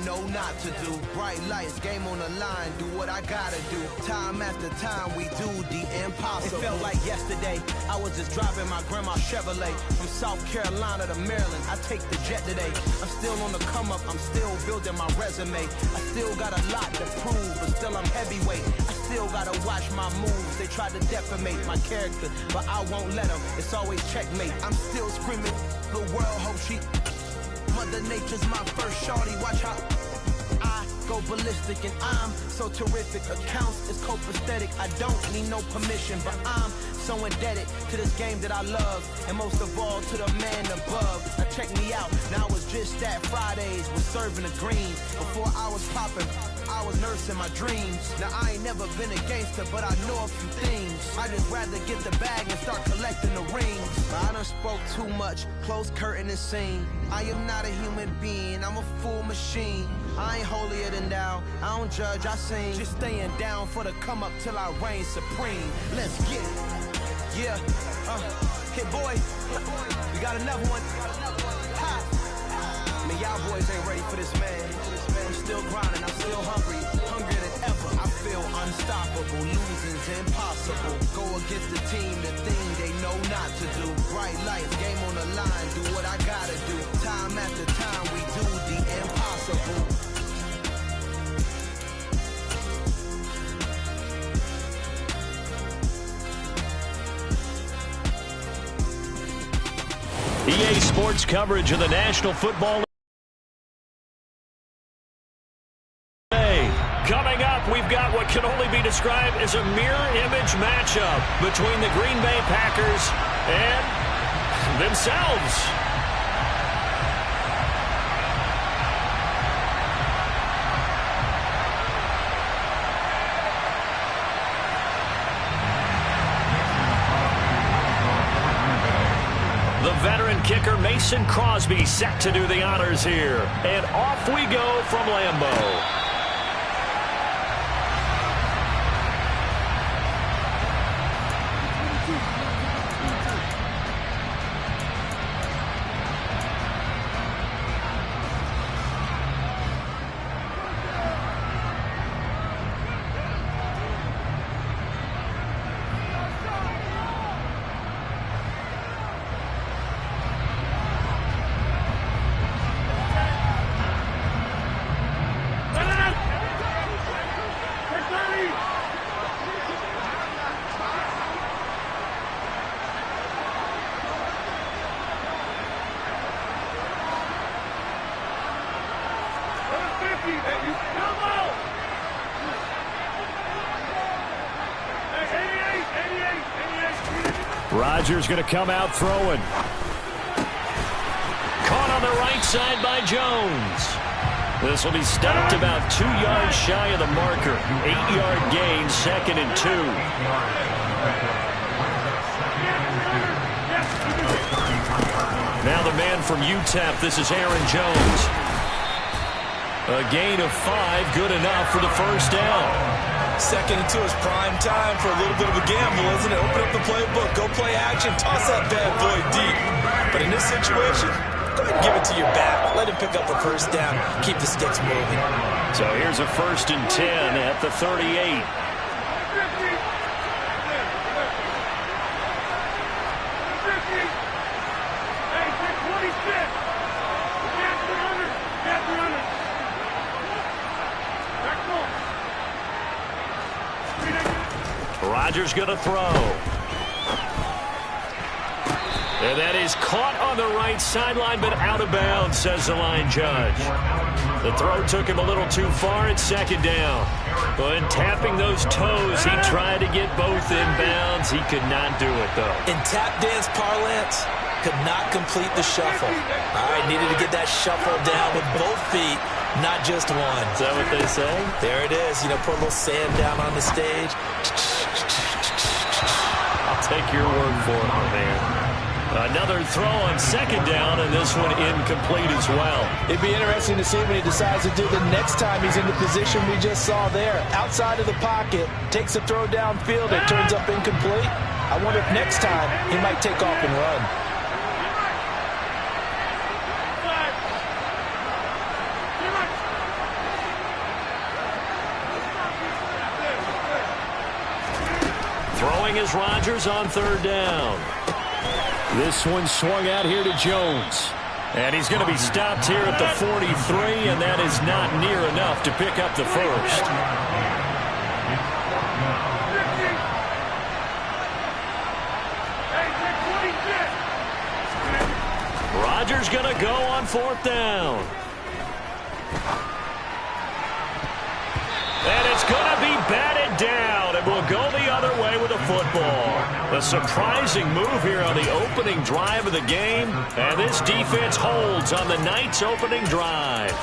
know not to do. Bright lights, game on the line, do what I gotta do. Time after time, we do the impossible. It felt like yesterday, I was just driving my grandma's Chevrolet from South Carolina to Maryland. I take the jet today. I'm still on the come up, I'm still building my resume. I still got a lot to prove, but still I'm heavyweight. I still gotta watch my moves. They try to defamate my character, but I won't let them. It's always checkmate. I'm still screaming, the world hope she... Mother Nature's my first shorty, watch how I go ballistic, and I'm so terrific. Accounts is copacetic, I don't need no permission, but I'm so indebted to this game that I love, and most of all to the man above. Now check me out, now it was just at Fridays, was serving the greens. Before I was popping, I was nursing my dreams. Now I ain't never been a gangster, but I know a few things. I just rather get the bag and start collecting the rings. But I done spoke too much, close curtain and scene. I am not a human being, I'm a full machine. I ain't holier than thou, I don't judge, I sing. Just staying down for the come up till I reign supreme. Let's get it. Yeah, hit boy, we got another one. Ha. Man, y'all boys ain't ready for this, man. I'm still grinding, I'm still hungry, hungrier than ever. I feel unstoppable, losing's impossible. Go against the team, the thing they know not to do. Bright lights, game on the line, do what I gotta do. Time after time, we do the impossible. EA Sports coverage of the National Football League. Coming up, we've got what can only be described as a mirror image matchup between the Green Bay Packers and themselves. The veteran kicker Mason Crosby set to do the honors here. And off we go from Lambeau. Rodgers going to come out throwing. Caught on the right side by Jones. This will be stopped about 2 yards shy of the marker. 8-yard gain, 2nd and 2. Now the man from UTEP, this is Aaron Jones. A gain of 5, good enough for the first down. 2nd and 2 is prime time for a little bit of a gamble, isn't it? Open up the playbook, go play action, toss that bad boy deep. But in this situation, go ahead and give it to your back. Let him pick up the first down, keep the sticks moving. So here's a 1st and 10 at the 38. Rodgers going to throw. And that is caught on the right sideline, but out of bounds, says the line judge. The throw took him a little too far at 2nd down. But tapping those toes, he tried to get both in bounds. He could not do it, though. In tap dance parlance, could not complete the shuffle. All right, needed to get that shuffle down with both feet, not just one. Is that what they say? There it is. You know, put a little sand down on the stage. I'll take your word for it, my man. Another throw on 2nd down, and this one incomplete as well. It'd be interesting to see what he decides to do the next time he's in the position we just saw there. Outside of the pocket, takes a throw downfield, it turns up incomplete. I wonder if next time he might take off and run. throwing is Rodgers on third down. This one swung out here to Jones. And he's going to be stopped here at the 43, and that is not near enough to pick up the first. Rodgers going to go on fourth down. And it's going to be batted down, and will go the other way with the football. A surprising move here on the opening drive of the game, and this defense holds on the night's opening drive.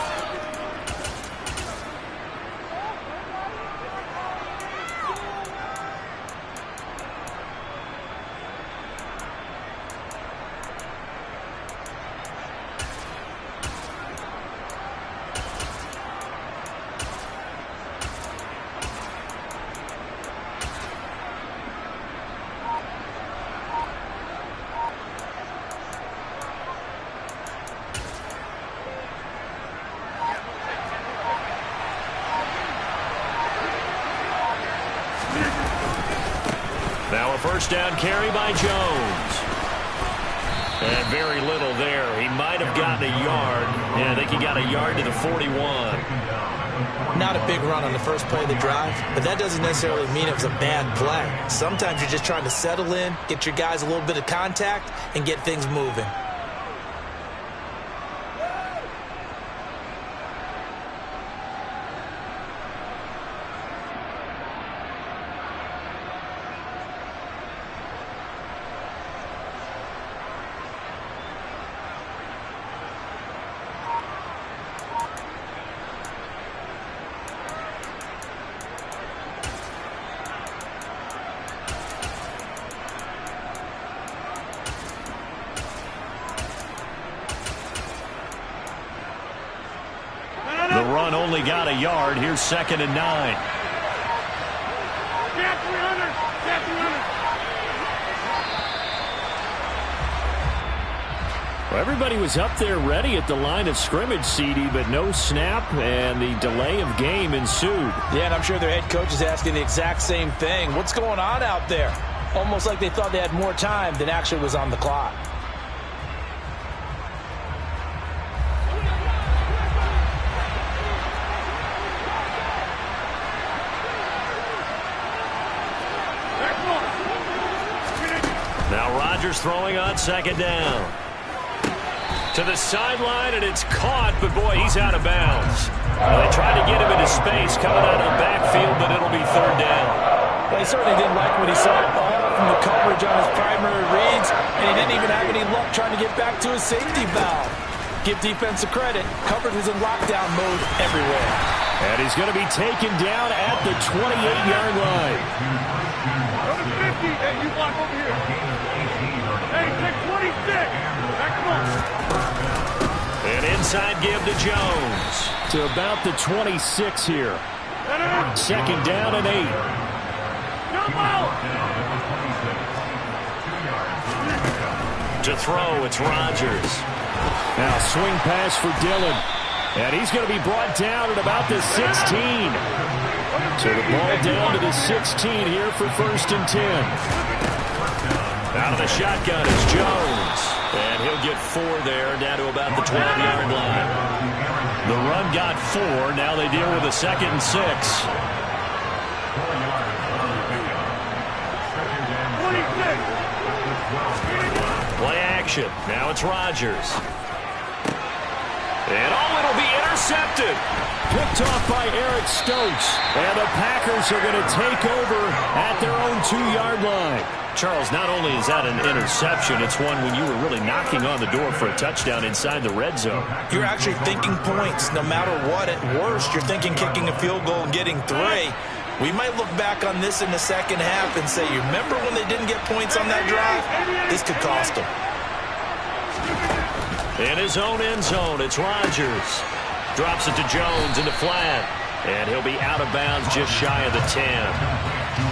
Now a first down carry by Jones. And very little there. He might have gotten a yard. Yeah, I think he got a yard to the 41. Not a big run on the first play of the drive, but that doesn't necessarily mean it was a bad play. Sometimes you're just trying to settle in, get your guys a little bit of contact, and get things moving. The run only got a yard. Here's 2nd and 9. Well, everybody was up there ready at the line of scrimmage, CD, but no snap, and the delay of game ensued. Yeah, and I'm sure their head coach is asking the exact same thing. What's going on out there? Almost like they thought they had more time than actually was on the clock. Now Rodgers throwing on 2nd down. To the sideline, and it's caught, but boy, he's out of bounds. Well, they tried to get him into space coming out of the backfield, but it'll be 3rd down. Well, he certainly didn't like what he saw from the coverage on his primary reads, and he didn't even have any luck trying to get back to his safety valve. Give defensive credit. Coverage was in lockdown mode everywhere. And he's going to be taken down at the 28-yard line. Go to 50, and you block over here. Hey, take 26. Come on. An inside give to Jones. To about the 26 here. 2nd down and 8. Jump out. To throw, it's Rodgers. Now swing pass for Dillon. And he's going to be brought down at about the 16. So the ball down to the 16 here for 1st and 10. Out of the shotgun is Jones. And he'll get 4 there, down to about the 12-yard line. The run got 4. Now they deal with a 2nd and 6. 26. Play action. Now it's Rodgers. And it'll be intercepted. Picked off by Eric Stokes. And the Packers are going to take over at their own 2-yard line. Charles, not only is that an interception, it's one when you were really knocking on the door for a touchdown inside the red zone. You're actually thinking points. No matter what, at worst, you're thinking kicking a field goal and getting 3. We might look back on this in the second half and say, you remember when they didn't get points on that drive? This could cost them. In his own end zone, it's Rodgers. Drops it to Jones in the flat. And he'll be out of bounds just shy of the 10.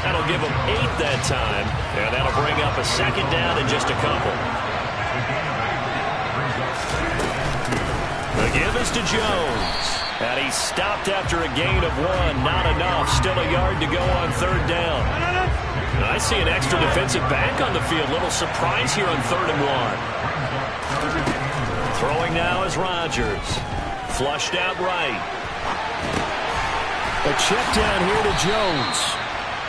That'll give him 8 that time. And that'll bring up a 2nd down and just a couple. The give is to Jones. And he stopped after a gain of 1. Not enough. Still a yard to go on 3rd down. I see an extra defensive back on the field. Little surprise here on 3rd and 1. Throwing now is Rodgers. Flushed out right. A check down here to Jones.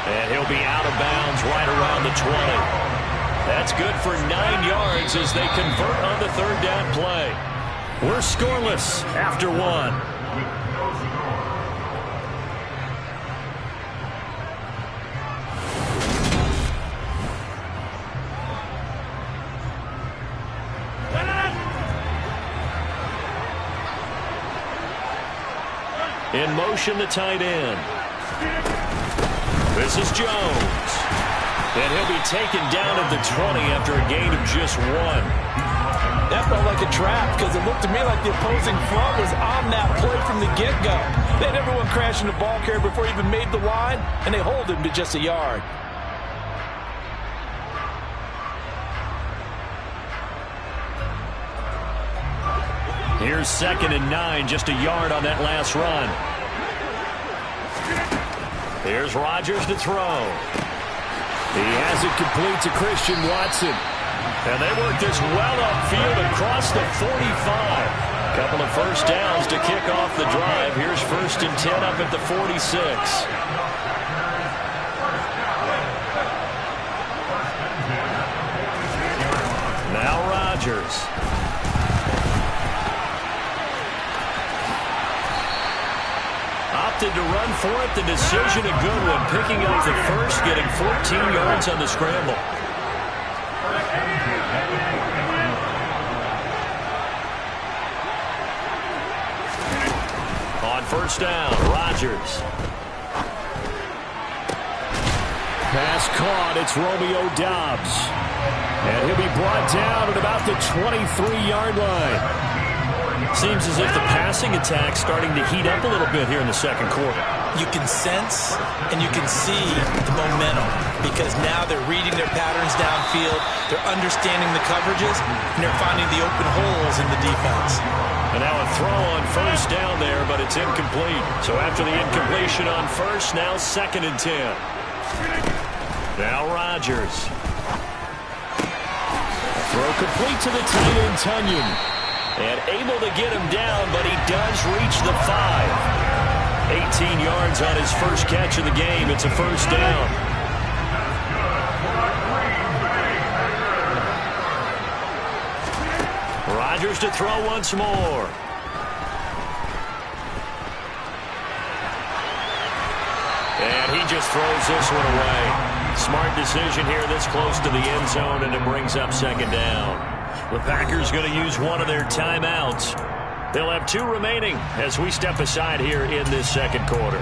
And he'll be out of bounds right around the 20. That's good for 9 yards as they convert on the 3rd down play. We're scoreless after 1. In motion, the tight end. This is Jones. And he'll be taken down at the 20 after a gain of just 1. That felt like a trap because it looked to me like the opposing front was on that play from the get-go. They had everyone crashing the ball carrier before he even made the line, and they hold him to just a yard. Here's 2nd and 9, just a yard on that last run. Here's Rodgers to throw. He has it complete to Christian Watson. And they work this well upfield across the 45. Couple of first downs to kick off the drive. Here's 1st and 10 up at the 46. Now Rodgers. Opted to run for it. The decision a good one. Picking up the first, getting 14 yards on the scramble. On 1st down, Rodgers. Pass caught. It's Romeo Doubs. And he'll be brought down at about the 23-yard line. Seems as if the passing attack's starting to heat up a little bit here in the 2nd quarter. You can sense and you can see the momentum because now they're reading their patterns downfield, they're understanding the coverages, and they're finding the open holes in the defense. And now a throw on 1st down there, but it's incomplete. So after the incompletion on 1st, now 2nd and 10. Now Rodgers. Throw complete to the tight end, Tunyon. And able to get him down, but he does reach the 5. 18 yards on his first catch of the game. It's a 1st down. Rodgers to throw once more. And he just throws this one away. Smart decision here this close to the end zone, and it brings up 2nd down. The Packers going to use one of their timeouts. They'll have 2 remaining as we step aside here in this 2nd quarter.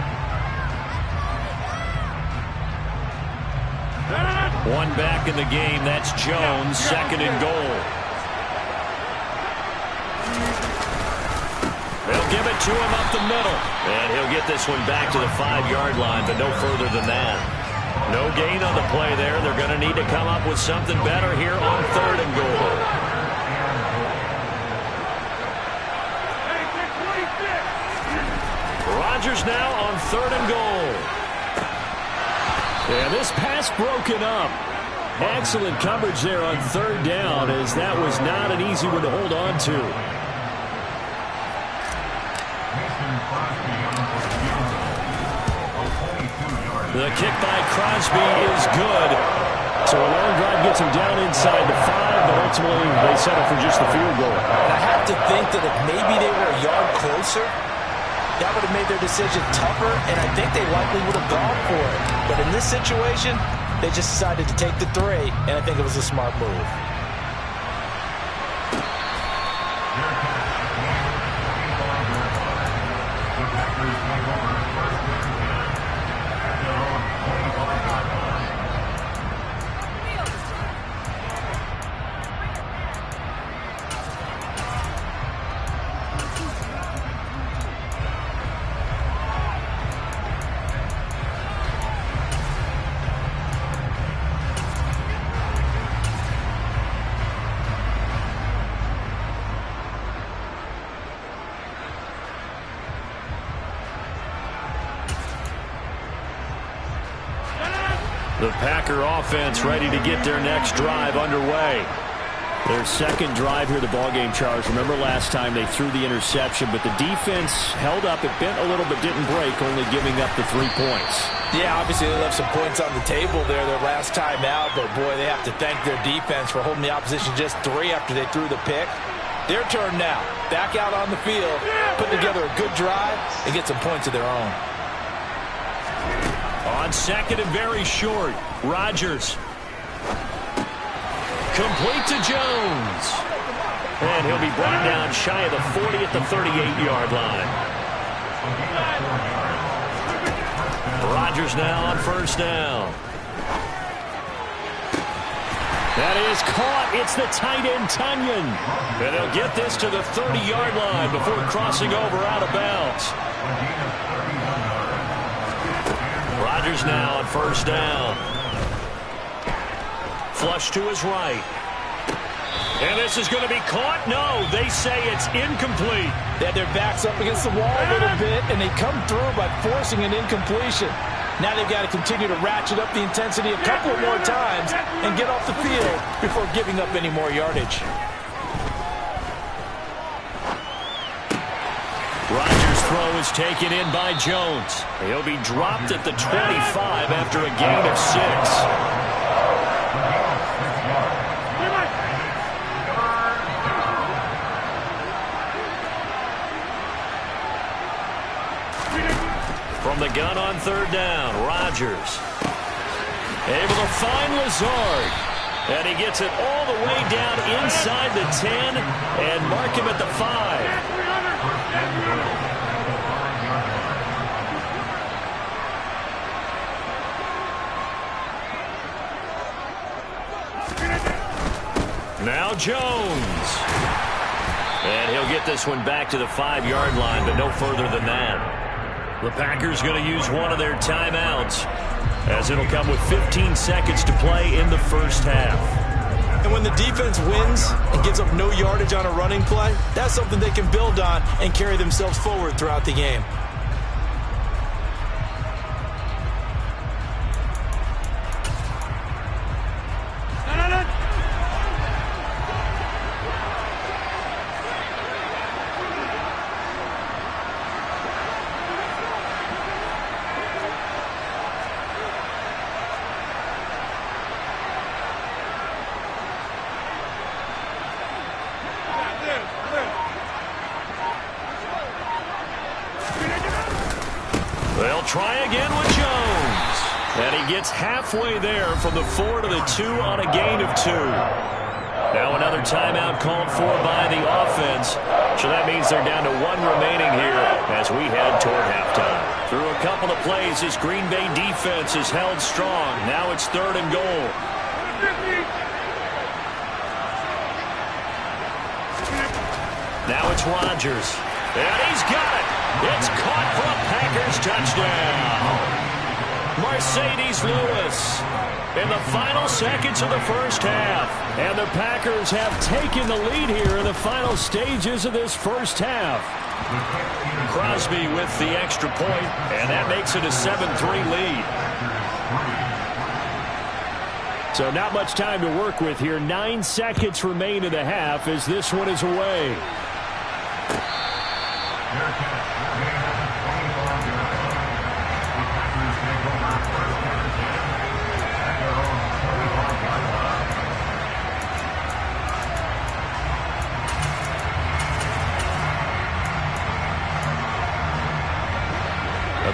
1 back in the game. That's Jones. 2nd and goal. They'll give it to him up the middle. And he'll get this one back to the 5-yard line, but no further than that. No gain on the play there. They're going to need to come up with something better here on 3rd and goal. Rodgers now on 3rd and goal. And this pass broken up. Excellent coverage there on 3rd down, as that was not an easy one to hold on to. The kick by Crosby is good. So a long drive gets him down inside the 5, but ultimately they settle for just the field goal. And I have to think that if maybe they were a yard closer, that would have made their decision tougher, and I think they likely would have gone for it. But in this situation, they just decided to take the 3, and I think it was a smart move. The Packer offense ready to get their next drive underway. Their second drive here, the ballgame, Charles. Remember last time they threw the interception, but the defense held up. It bent a little but didn't break, only giving up the 3 points. Yeah, obviously they left some points on the table there their last time out, but boy, they have to thank their defense for holding the opposition just 3 after they threw the pick. Their turn now. Back out on the field, put together a good drive, and get some points of their own. On second and very short, Rodgers. Complete to Jones. And he'll be brought down shy of the 40 at the 38-yard line. Rodgers now on first down. That is caught. It's the tight end, Tunyon. And they'll get this to the 30-yard line before crossing over out of bounds. Rodgers now on first down. Flush to his right. And this is going to be caught. No, they say it's incomplete. They had their backs up against the wall a little bit, and they come through by forcing an incompletion. Now they've got to continue to ratchet up the intensity a couple more times and get off the field before giving up any more yardage. Rodgers' throw is taken in by Jones. He'll be dropped at the 25 after a gain of 6. From the gun on third down, Rodgers able to find Lazard. And he gets it all the way down inside the 10 and mark him at the 5. Now Jones. And he'll get this one back to the 5-yard line, but no further than that. The Packers going to use one of their timeouts, as it'll come with 15 seconds to play in the first half. And when the defense wins and gives up no yardage on a running play, that's something they can build on and carry themselves forward throughout the game. They'll try again with Jones. And he gets halfway there from the 4 to the 2 on a gain of 2. Now another timeout called for by the offense. So that means they're down to 1 remaining here as we head toward halftime. Through a couple of plays, this Green Bay defense is held strong. Now it's 3rd and goal. Now it's Rodgers. And he's got it. It's caught for a Packers touchdown. Mercedes Lewis in the final seconds of the first half. And the Packers have taken the lead here in the final stages of this first half. Crosby with the extra point, and that makes it a 7-3 lead. So not much time to work with here. 9 seconds remain in the half as this one is away.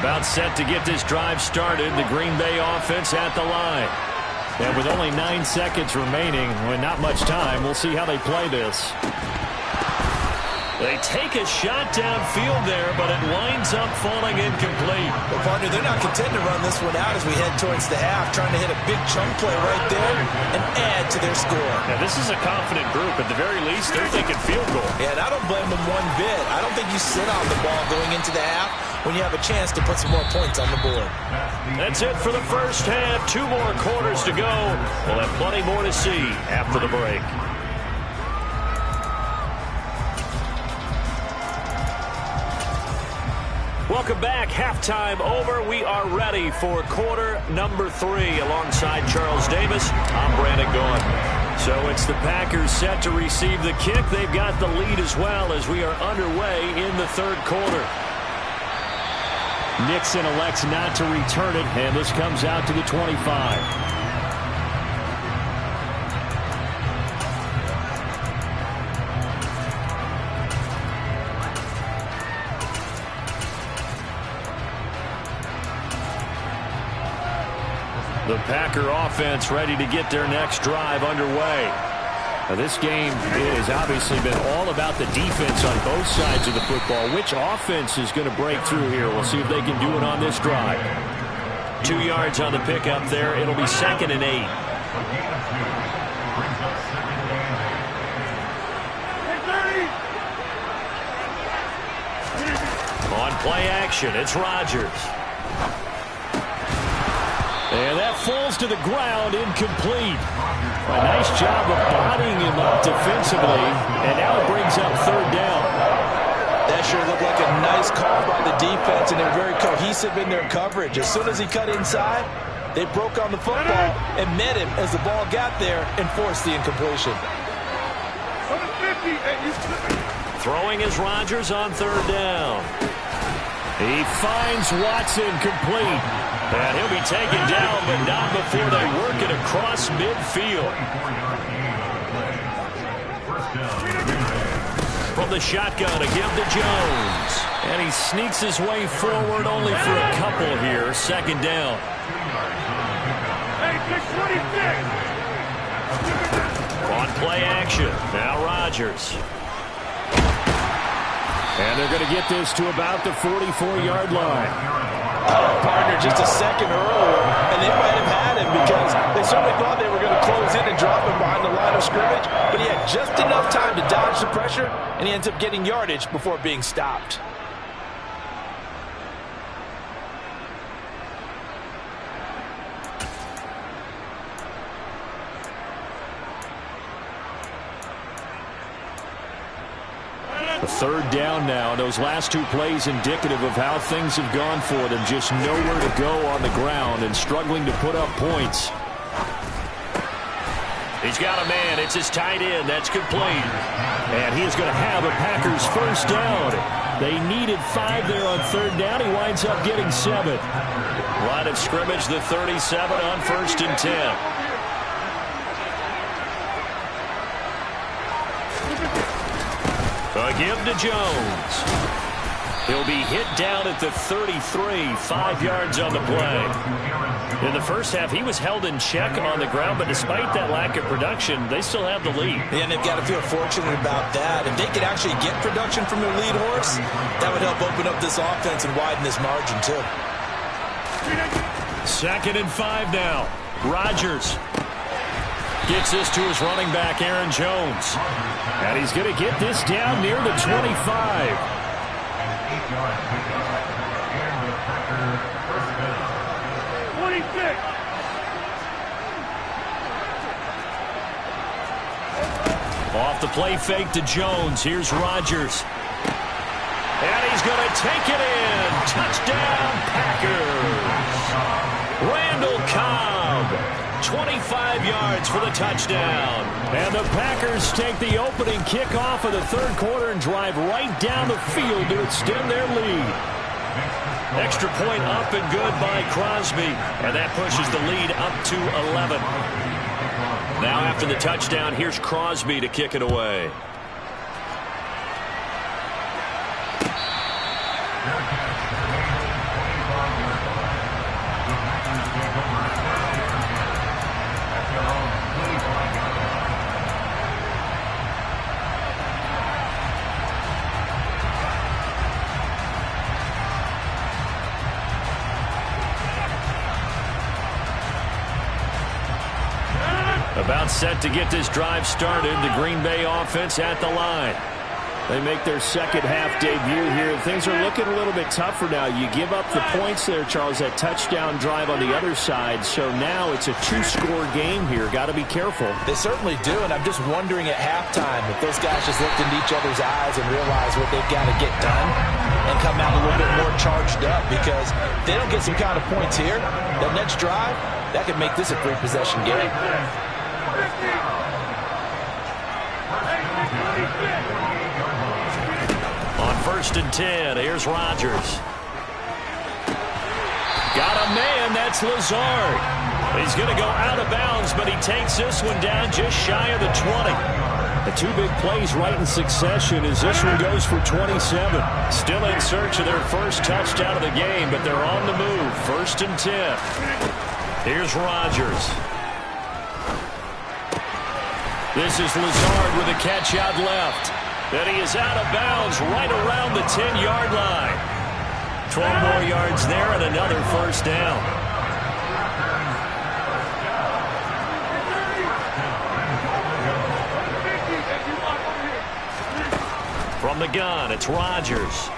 About set to get this drive started, the Green Bay offense at the line. And with only 9 seconds remaining, with not much time, we'll see how they play this. They take a shot downfield there, but it winds up falling incomplete. Well, partner, they're not content to run this one out as we head towards the half, trying to hit a big chunk play right there and add to their score. Now, this is a confident group. At the very least, they're thinking field goal. Yeah, and I don't blame them one bit. I don't think you sit on the ball going into the half when you have a chance to put some more points on the board. That's it for the first half. 2 more quarters to go. We'll have plenty more to see after the break. Welcome back. Halftime over. We are ready for quarter number 3. Alongside Charles Davis, I'm Brandon Gaudin. So it's the Packers set to receive the kick. They've got the lead as well as we are underway in the third quarter. Nixon elects not to return it, and this comes out to the 25. The Packer offense ready to get their next drive underway. Now, this game has obviously been all about the defense on both sides of the football. Which offense is going to break through here? We'll see if they can do it on this drive. 2 yards on the pickup there. It'll be 2nd and 8. On play action, it's Rodgers. And that falls to the ground, incomplete. A nice job of bodying him up defensively, and now it brings up 3rd down. That sure looked like a nice call by the defense, and they're very cohesive in their coverage. As soon as he cut inside, they broke on the football and met him as the ball got there and forced the incompletion. Throwing is Rodgers on 3rd down. He finds Watson complete. And he'll be taken down, but not before they work it across midfield. From the shotgun, a give to Jones. And he sneaks his way forward only for a couple here. 2nd down. On play action, now Rodgers. And they're going to get this to about the 44-yard line. Partner just a second earlier, and they might have had him because they certainly thought they were going to close in and drop him behind the line of scrimmage, but he had just enough time to dodge the pressure, and he ends up getting yardage before being stopped. A 3rd down now. Those last 2 plays indicative of how things have gone for them. Just nowhere to go on the ground and struggling to put up points. He's got a man. It's his tight end. That's complete. And he is going to have a Packers 1st down. They needed 5 there on 3rd down. He winds up getting 7. Line of scrimmage, the 37 on 1st and 10. A give to Jones. He'll be hit down at the 33, 5 yards on the play. In the first half, he was held in check on the ground, but despite that lack of production, they still have the lead. Yeah, and they've got to feel fortunate about that. If they could actually get production from their lead horse, that would help open up this offense and widen this margin, too. 2nd and 5 now. Rodgers gets this to his running back, Aaron Jones. And he's going to get this down near the 25. Off the play fake to Jones. Here's Rodgers. And he's going to take it in. Touchdown, Packers. Randall Cobb. 25 yards for the touchdown. And the Packers take the opening kickoff of the 3rd quarter and drive right down the field to extend their lead. Extra point up and good by Crosby. And that pushes the lead up to 11. Now after the touchdown, here's Crosby to kick it away. About set to get this drive started. The Green Bay offense at the line. They make their 2nd half debut here. Things are looking a little bit tougher now. You give up the points there, Charles, that touchdown drive on the other side. So now it's a 2-score game here. Got to be careful. They certainly do, and I'm just wondering at halftime if those guys just looked into each other's eyes and realized what they've got to get done. and come out a little bit more charged up, because if they don't get some kind of points here, that next drive, that could make this a 3-possession game. On 1st and 10, here's Rodgers. Got a man, that's Lazard. He's going to go out of bounds, but he takes this one down just shy of the 20. The two big plays right in succession as this one goes for 27. Still in search of their first touchdown of the game, but they're on the move. 1st and 10. Here's Rodgers. This is Lazard with a catch out left. Then he is out of bounds right around the 10-yard line. 12 more yards there and another first down. From the gun, it's Rodgers.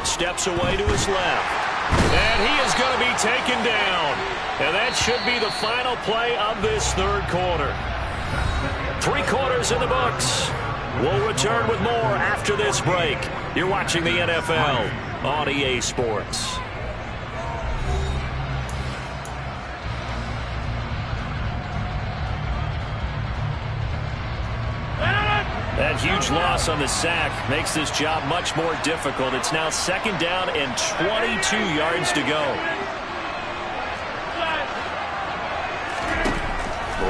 Steps away to his left. And he is going to be taken down. And that should be the final play of this third quarter. 3 quarters in the books. We'll return with more after this break. You're watching the NFL on EA Sports. That huge loss on the sack makes this job much more difficult. It's now 2nd down and 22 yards to go.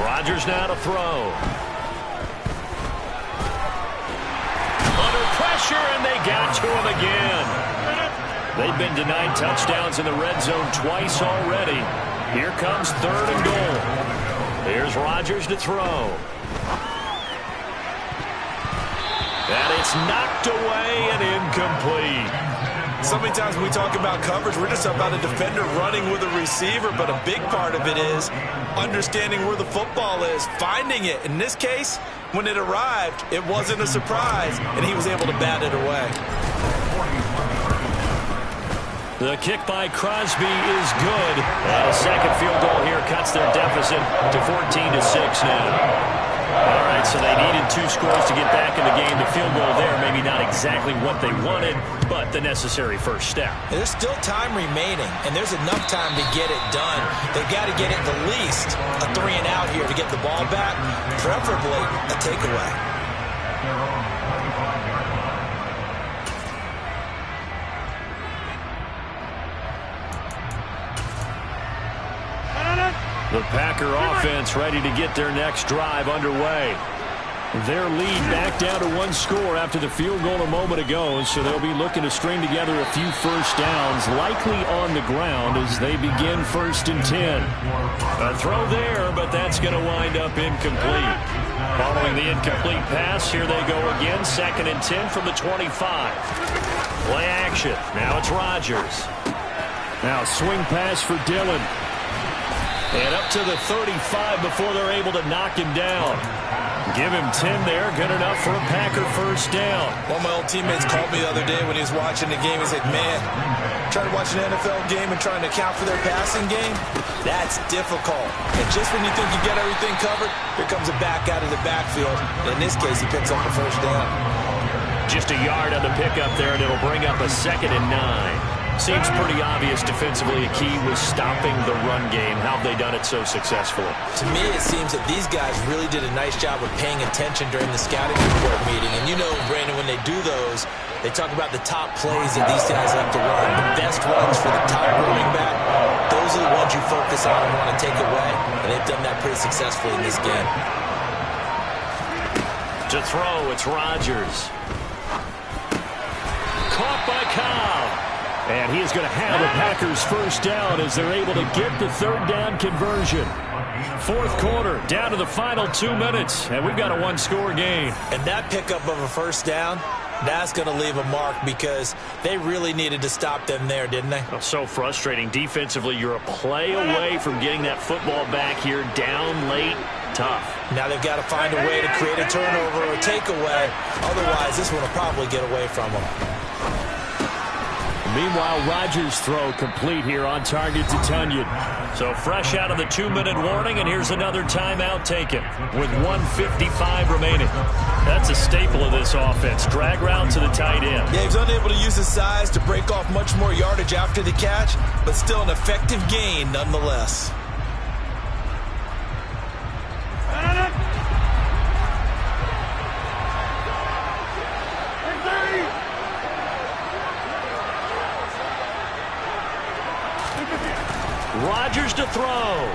Rodgers now to throw. Under pressure, and they got to him again. They've been denied touchdowns in the red zone twice already. Here comes 3rd and goal. Here's Rodgers to throw. And it's knocked away and incomplete. So many times when we talk about coverage, we're just about a defender running with a receiver, but a big part of it is understanding where the football is, finding it. In this case, when it arrived, it wasn't a surprise, and he was able to bat it away. The kick by Crosby is good. And a second field goal here cuts their deficit to 14-6 now. All right, so they needed 2 scores to get back in the game. The field goal there, maybe not exactly what they wanted, but the necessary first step. There's still time remaining, and there's enough time to get it done. They've got to get it at least a 3-and-out here to get the ball back, preferably a takeaway. The Packer offense ready to get their next drive underway. Their lead back down to 1 score after the field goal a moment ago, so they'll be looking to string together a few first downs, likely on the ground as they begin 1st and 10. A throw there, but that's going to wind up incomplete. Following the incomplete pass, here they go again, 2nd and 10 from the 25. Play action. Now it's Rodgers. Now swing pass for Dillon. And up to the 35 before they're able to knock him down. Give him 10 there. Good enough for a Packer first down. One of my old teammates called me the other day when he was watching the game. He said, man, trying to watch an NFL game and trying to account for their passing game, that's difficult. And just when you think you get everything covered, here comes a back out of the backfield. In this case, he picks up a first down. Just a yard on the pickup there, and it'll bring up a 2nd and 9. Seems pretty obvious defensively a key was stopping the run game. How have they done it so successfully? To me, it seems that these guys really did a nice job of paying attention during the scouting report meeting. And you know, Brandon, when they do those, they talk about the top plays that these guys like to run. The best runs for the top running back, those are the ones you focus on and want to take away. And they've done that pretty successfully in this game. To throw, it's Rodgers. Caught by Cobb. And he is going to have a Packers first down as they're able to get the 3rd down conversion. 4th quarter, down to the final 2 minutes, and we've got a 1-score game. And that pickup of a first down, that's going to leave a mark because they really needed to stop them there, didn't they? Oh, so frustrating. Defensively, you're a play away from getting that football back here down late. Tough. Now they've got to find a way to create a turnover or a takeaway. Otherwise, this one will probably get away from them. Meanwhile, Rodgers' throw complete here on target to Tonyan. So fresh out of the 2-minute warning, and here's another timeout taken with 1:55 remaining. That's a staple of this offense. Drag route to the tight end. Yeah, he's unable to use his size to break off much more yardage after the catch, but still an effective gain nonetheless. Rodgers to throw.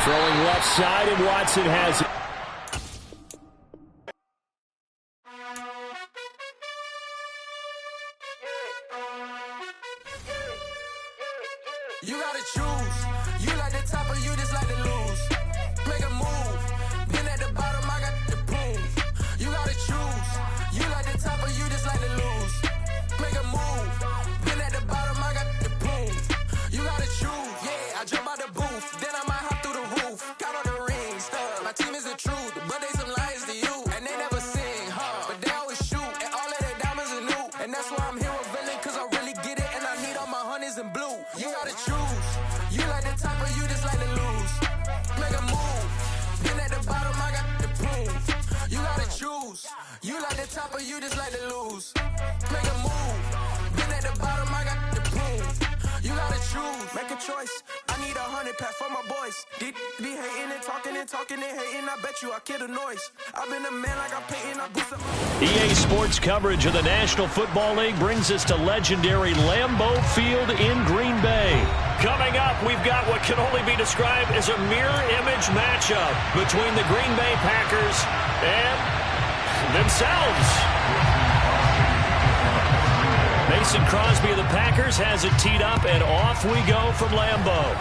Throwing left side, and Watson has it. You gotta choose. You like the top or you just like to lose. Make a move. Been at the bottom, I got the boom. You gotta choose. You like the top or you just like to lose. Make a move. Been at the bottom, I got the boom. You gotta choose. Yeah, I jump out the booth. Then I might hop through the roof. Count on the rings. My team is the truth, but they some liars to you. And they never sing, but they always shoot. And all of their diamonds are new. And that's why I'm here with villain, cause I really get it. And I need all my honeys in blue. You gotta choose. You like the top or you just like to lose. Make a move. Been at the bottom, I got the boom. You gotta choose. You like the top or you just like to lose. Make a move. Been at the bottom, I got the boom. You gotta choose. Make a choice. I need 100 pack for my boys. Deep be hating and talking and hating. I bet you I kill the noise. I've been a man like I'm painting. I boost up. EA Sports coverage of the National Football League brings us to legendary Lambeau Field in Green Bay. Coming up, we've got what can only be described as a mirror image matchup between the Green Bay Packers and themselves. Mason Crosby of the Packers has it teed up, and off we go from Lambeau.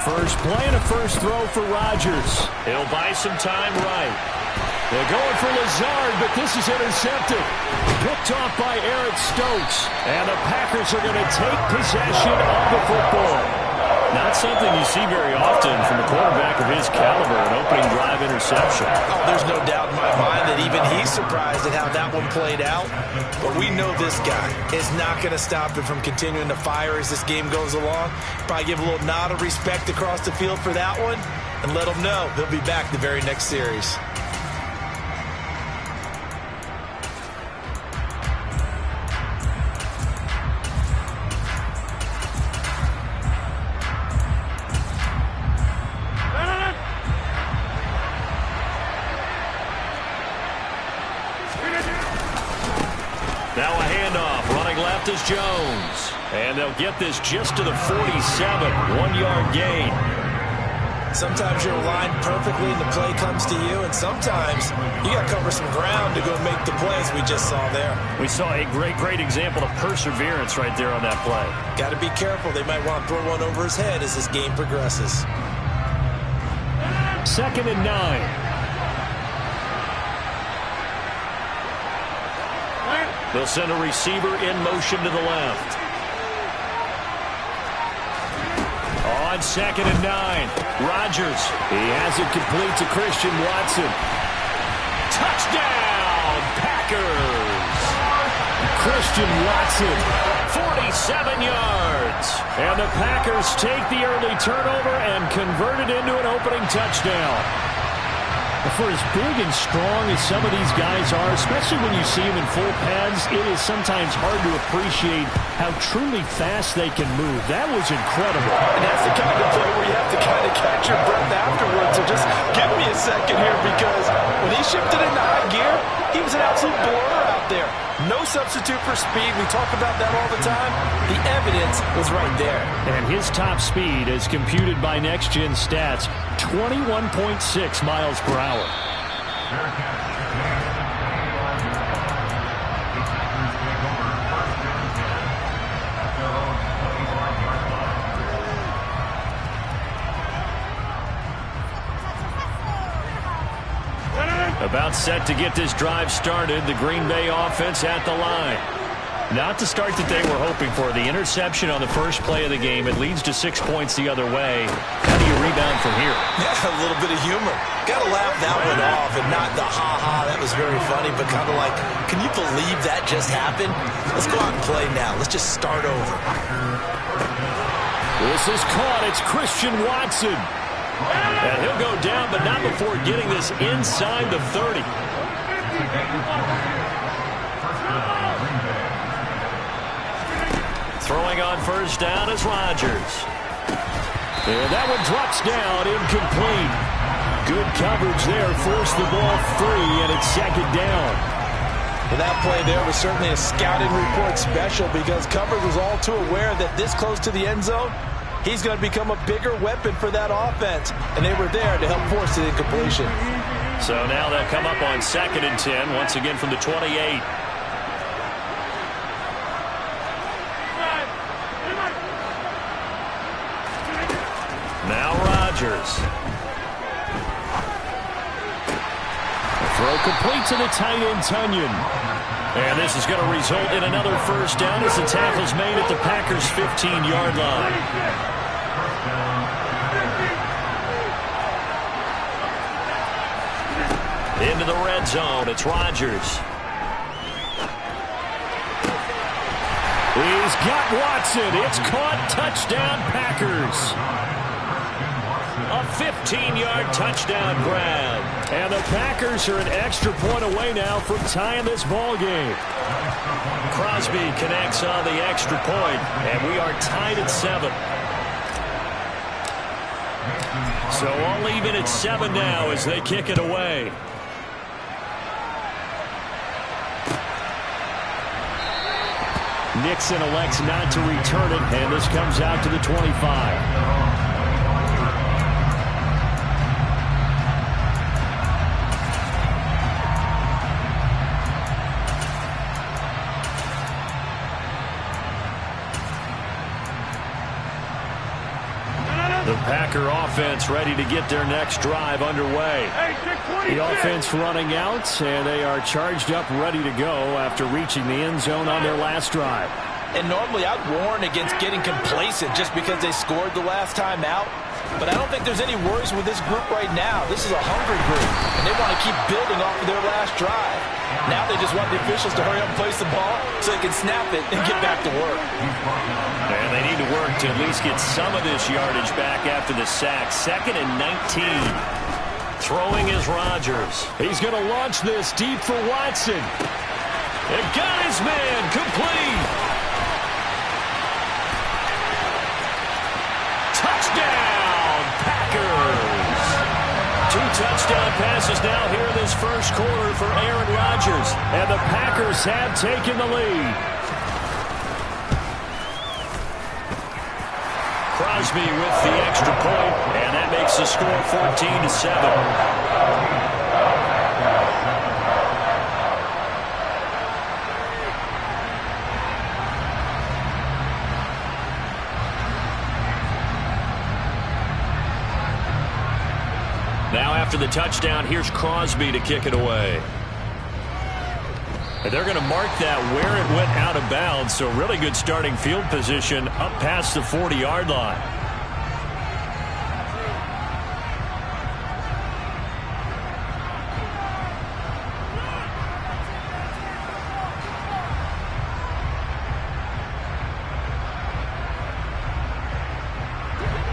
First play and a first throw for Rodgers. He'll buy some time right. They're going for Lazard, but this is intercepted. Picked off by Eric Stokes. And the Packers are going to take possession of the football. Not something you see very often from a quarterback of his caliber, an opening drive interception. Oh, there's no doubt in my mind that even he's surprised at how that one played out. But we know this guy is not going to stop him from continuing to fire as this game goes along. Probably give a little nod of respect across the field for that one and let him know he'll be back the very next series. Now a handoff, running left is Jones. And they'll get this just to the 47, 1-yard gain. Sometimes you're aligned perfectly and the play comes to you, and sometimes you got to cover some ground to go make the plays we just saw there. We saw a great example of perseverance right there on that play. Got to be careful. They might want to throw one over his head as this game progresses. 2nd and 9. They'll send a receiver in motion to the left. On 2nd and 9, Rodgers. He has it complete to Christian Watson. Touchdown, Packers! Christian Watson, 47 yards. And the Packers take the early turnover and convert it into an opening touchdown. For as big and strong as some of these guys are, especially when you see them in full pads, it is sometimes hard to appreciate how truly fast they can move. That was incredible. And that's the kind of play where you have to kind of catch your breath afterwards. So just give me a second here because When he shifted into high gear, he was an absolute blur out there. No substitute for speed. We talk about that all the time. The evidence was right there. And his top speed, as computed by Next Gen Stats, 21.6 miles per hour. About set to get this drive started. The Green Bay offense at the line. Not the start that they were hoping for. The interception on the first play of the game. It leads to 6 points the other way. How do you rebound from here? Yeah, a little bit of humor. Got to laugh that one off and not the ha-ha. That was very funny, but kind of like, can you believe that just happened? Let's go out and play now. Let's just start over. This is caught. It's Christian Watson. And he'll go down, but not before getting this inside the 30. Throwing on first down is Rodgers. And that one drops down, incomplete. Good coverage there, forced the ball free, and it's second down. And that play there was certainly a scouting report special because coverage was all too aware that this close to the end zone, he's going to become a bigger weapon for that offense. And they were there to help force the incompletion. So now they'll come up on 2nd and 10, once again from the 28. Now Rodgers. Throw complete to the tight end, Tunyon. And this is going to result in another first down as the tackle's made at the Packers' 15-yard line. Into the red zone, it's Rodgers. He's got Watson. It's caught. Touchdown, Packers. A 15-yard touchdown grab. And the Packers are an extra point away now from tying this ball game. Crosby connects on the extra point, and we are tied at 7. So all even at 7 now as they kick it away. Nixon elects not to return it, and this comes out to the 25. The Packer offense ready to get their next drive underway. The offense running out, and they are charged up, ready to go after reaching the end zone on their last drive. And normally I'd warn against getting complacent just because they scored the last time out. But I don't think there's any worries with this group right now. This is a hungry group, and they want to keep building off of their last drive. Now they just want the officials to hurry up and place the ball so they can snap it and get back to work. And they need to work to at least get some of this yardage back after the sack. 2nd and 19. Throwing is Rodgers. He's going to launch this deep for Watson. And got his man complete. Touchdown, Packers. 2 touchdown passes now here in this first quarter for Aaron Rodgers. And the Packers have taken the lead. Crosby with the extra point, and that makes the score 14-7. Now after the touchdown, here's Crosby to kick it away. And they're going to mark that where it went out of bounds, so really good starting field position up past the 40-yard line.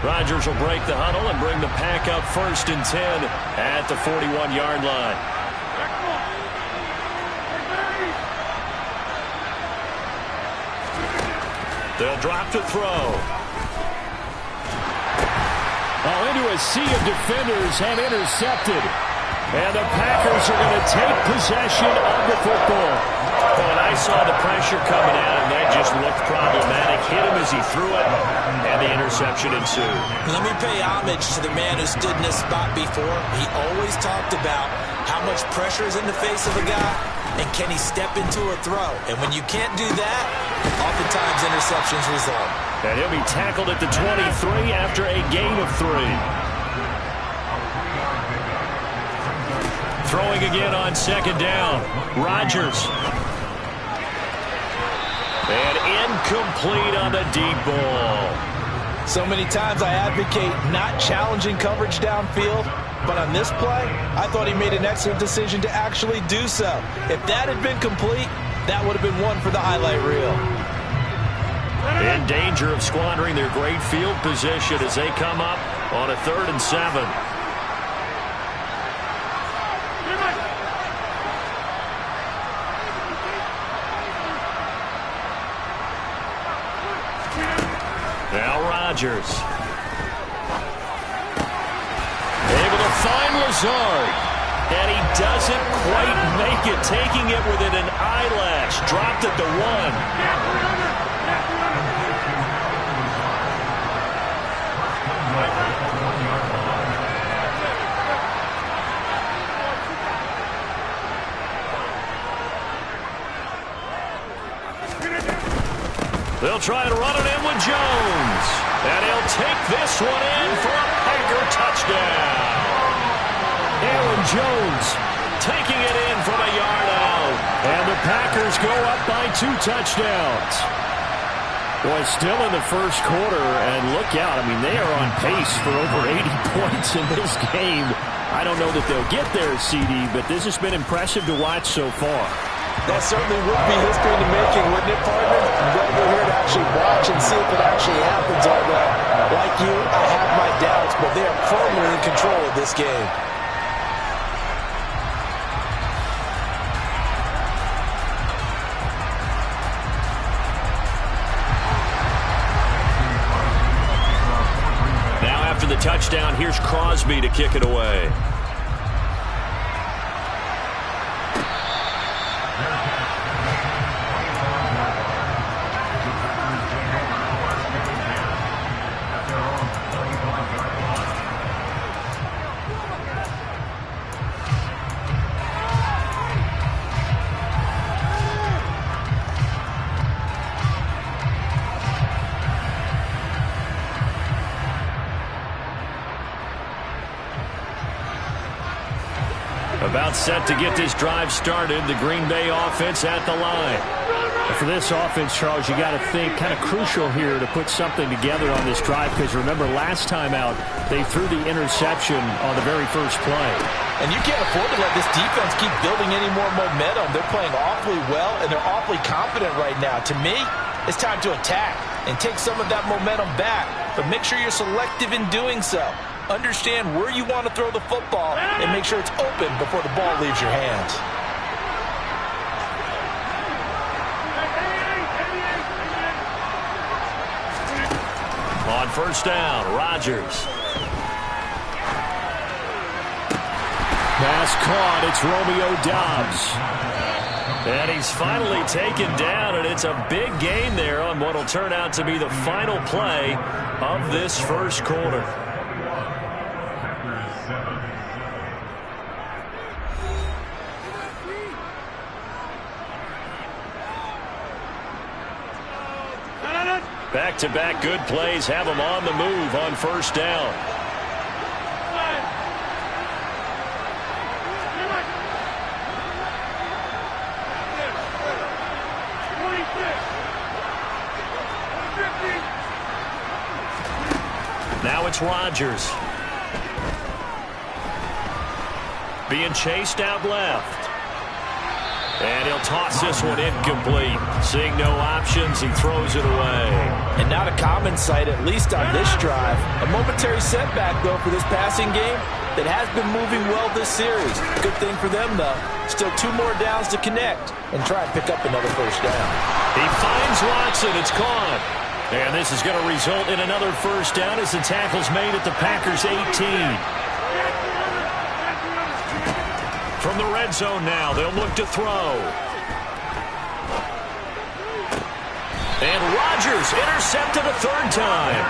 Rodgers will break the huddle and bring the Pack up 1st and 10 at the 41-yard line. They'll drop to throw. Oh, into a sea of defenders and intercepted. And the Packers are going to take possession of the football. When I saw the pressure coming at him, that just looked problematic. Hit him as he threw it, and the interception ensued. Let me pay homage to the man who stood in this spot before. He always talked about how much pressure is in the face of a guy, and can he step into a throw. And when you can't do that, oftentimes interceptions result. And he'll be tackled at the 23 after a gain of 3. Throwing again on second down. Rodgers. And incomplete on the deep ball. So many times I advocate not challenging coverage downfield, but on this play, I thought he made an excellent decision to actually do so. If that had been complete, that would have been one for the highlight reel. In danger of squandering their great field position as they come up on a 3rd and 7. Now Rodgers. Able to find Lazard. And he doesn't quite make it. Taking it within an eyelash. Dropped at the 1. They'll try to run it in with Jones. And he'll take this one in for a Packer touchdown. Aaron Jones taking it in from a yard out. And the Packers go up by 2 touchdowns. Boy, still in the first quarter, and look out. I mean, they are on pace for over 80 points in this game. I don't know that they'll get there, CD, but this has been impressive to watch so far. That certainly would be history in the making, wouldn't it, partner? I'm glad we're here to actually watch and see if it actually happens, although, like you, I have my doubts, but they are firmly in control of this game. Now after the touchdown, here's Crosby to kick it away. About set to get this drive started. The Green Bay offense at the line. For this offense, Charles, you got to think kind of crucial here to put something together on this drive, because remember last time out they threw the interception on the very first play. And you can't afford to let this defense keep building any more momentum. They're playing awfully well, and they're awfully confident right now. To me, it's time to attack and take some of that momentum back, but make sure you're selective in doing so. Understand where you want to throw the football and make sure it's open before the ball leaves your hands. On first down, Rodgers. Pass caught. It's Romeo Doubs. And he's finally taken down, and it's a big gain there on what will turn out to be the final play of this first quarter. Back-to-back good plays have them on the move on first down. Now it's Rodgers. Being chased out left. And he'll toss this one incomplete. Seeing no options, he throws it away. And not a common sight, at least on this drive. A momentary setback, though, for this passing game that has been moving well this series. Good thing for them, though. Still 2 more downs to connect and try and pick up another first down. He finds Watson. It's caught. And this is going to result in another first down as the tackle's made at the Packers' 18. From the red zone now, they'll look to throw. And Rodgers intercepted a third time.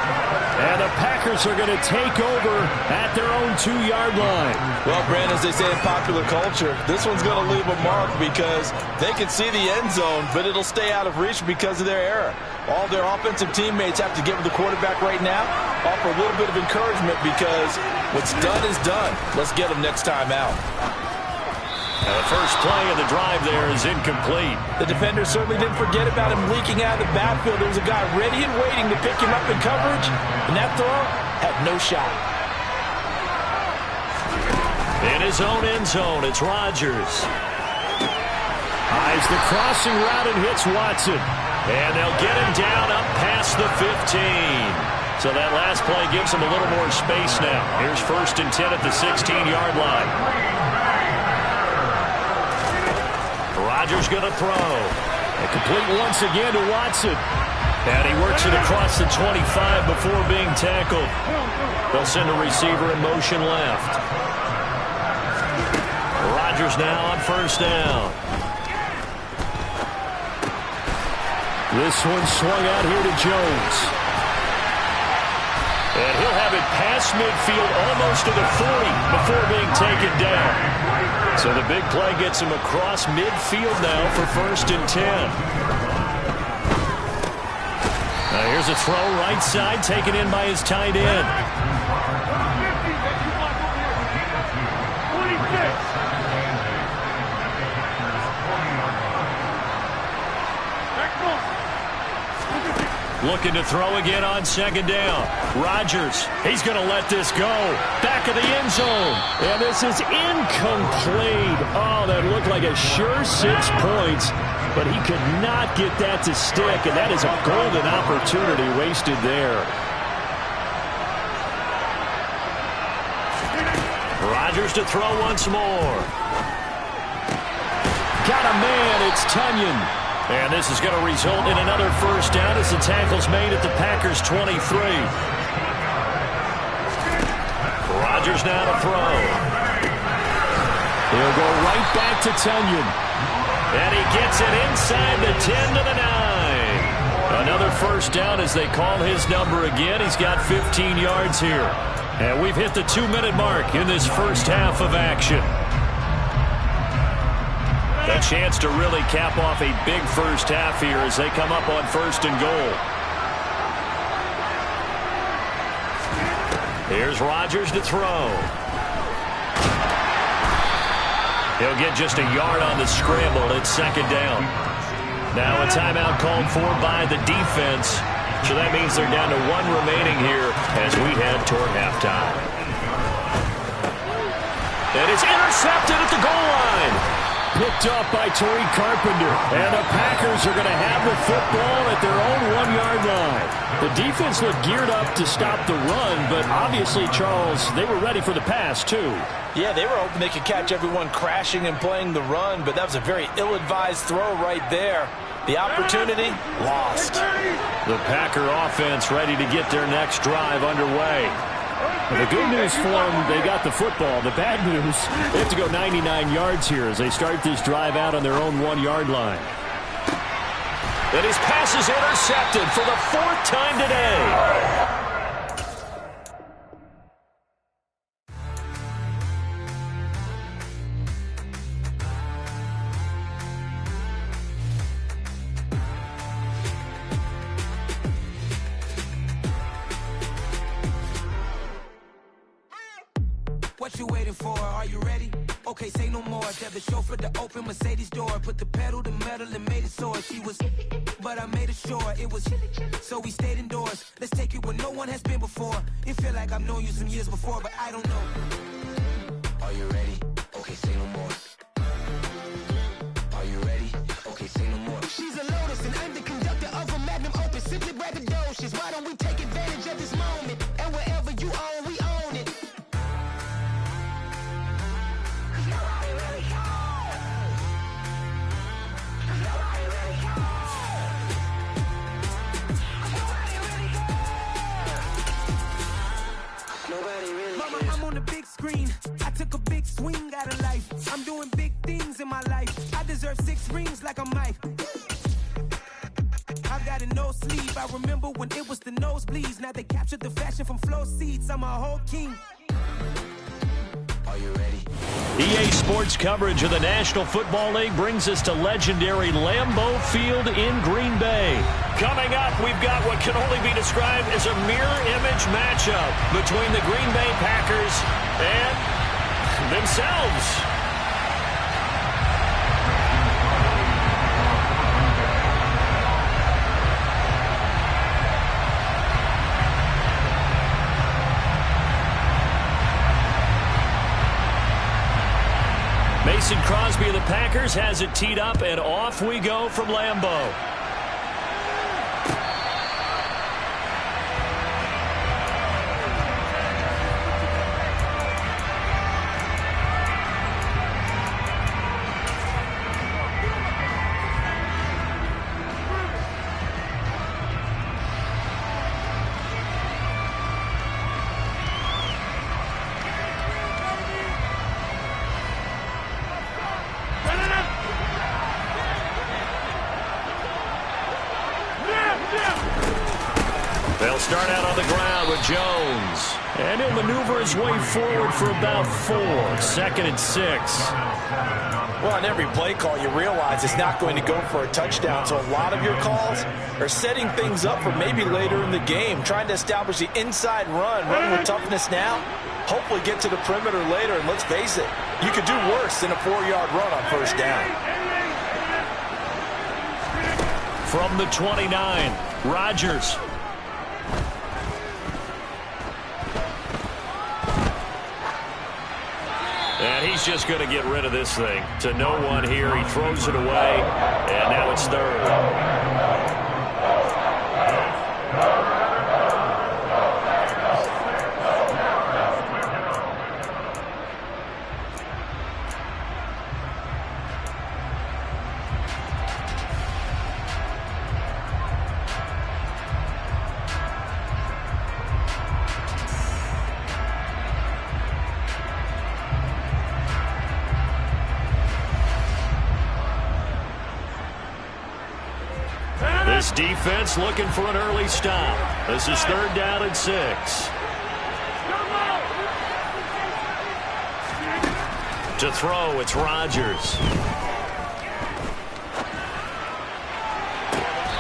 And the Packers are going to take over at their own 2-yard line. Well, Brandon, as they say in popular culture, this one's going to leave a mark because they can see the end zone, but it'll stay out of reach because of their error. All their offensive teammates have to give the quarterback right now, offer a little bit of encouragement because what's done is done. Let's get them next time out. And the first play of the drive there is incomplete. The defender certainly didn't forget about him leaking out of the backfield. There was a guy ready and waiting to pick him up in coverage, and that throw had no shot. In his own end zone, it's Rodgers. Eyes the crossing route and hits Watson. And they'll get him down up past the 15. So that last play gives him a little more space now. Here's 1st and 10 at the 16-yard line. Rodgers going to throw. And complete once again to Watson. And he works it across the 25 before being tackled. They'll send a receiver in motion left. Rodgers now on 1st down. This one swung out here to Jones. And he'll have it past midfield almost to the 40 before being taken down. So the big play gets him across midfield now for 1st and 10. Now here's a throw right side taken in by his tight end. 26. Looking to throw again on 2nd down. Rodgers, he's going to let this go. Back of the end zone. And this is incomplete. Oh, that looked like a sure 6 points. But he could not get that to stick. And that is a golden opportunity wasted there. Rodgers to throw once more. Got a man. It's Tunyon. And this is going to result in another 1st down as the tackle's made at the Packers' 23. Rodgers now to throw. He'll go right back to Tunyon. And he gets it inside the 10 to the 9. Another 1st down as they call his number again. He's got 15 yards here. And we've hit the 2-minute mark in this first half of action. A chance to really cap off a big first half here as they come up on 1st and goal. Here's Rodgers to throw. He'll get just a yard on the scramble. It's 2nd down. Now a timeout called for by the defense. So that means they're down to 1 remaining here as we head toward halftime. And it's intercepted at the goal line. Picked up by Tariq Carpenter. And the Packers are going to have the football at their own 1-yard line. The defense looked geared up to stop the run, but obviously, Charles, they were ready for the pass, too. Yeah, they were hoping they could catch everyone crashing and playing the run, but that was a very ill-advised throw right there. The opportunity, lost. The Packer offense ready to get their next drive underway. The good news for them, they got the football. The bad news, they have to go 99 yards here as they start this drive out on their own 1-yard line. And his pass is intercepted for the 4th time today. What you waiting for? Are you ready? Okay, say no more. Tell the chauffeur to open Mercedes door. Put the pedal to metal and made it soar. She was, but I made it sure it was. So we stayed indoors. Let's take it where no one has been before. It feel like I've known you some years before, but I don't know. Are you ready? Okay, say no more. Are you ready? Okay, say no more. She's a Lotus and I'm the conductor of a Magnum Opus. Simply braggadocious. Why don't we take advantage of this moment? And wherever you own, we own it. Mama, I'm on the big screen. I took a big swing out of life. I'm doing big things in my life. I deserve 6 rings like a Mike. I've got a no sleeve. I remember when it was the nosebleeds. Now they captured the fashion from flow seats. I'm a whole king. Are you ready? EA Sports coverage of the National Football League brings us to legendary Lambeau Field in Green Bay. Coming up, we've got what can only be described as a mirror image matchup between the Green Bay Packers and themselves. Mason Crosby of the Packers has it teed up, and off we go from Lambeau. They'll start out on the ground with Jones. And he'll maneuver his way forward for about 4. 2nd and 6. Well, on every play call, you realize it's not going to go for a touchdown. So a lot of your calls are setting things up for maybe later in the game, trying to establish the inside run with toughness now. Hopefully get to the perimeter later, and let's face it, you could do worse than a 4-yard run on first down. From the 29, Rodgers. And he's just going to get rid of this thing. To no one here. He throws it away, and now it's 3rd. This defense looking for an early stop. This is 3rd down and 6. To throw, it's Rodgers.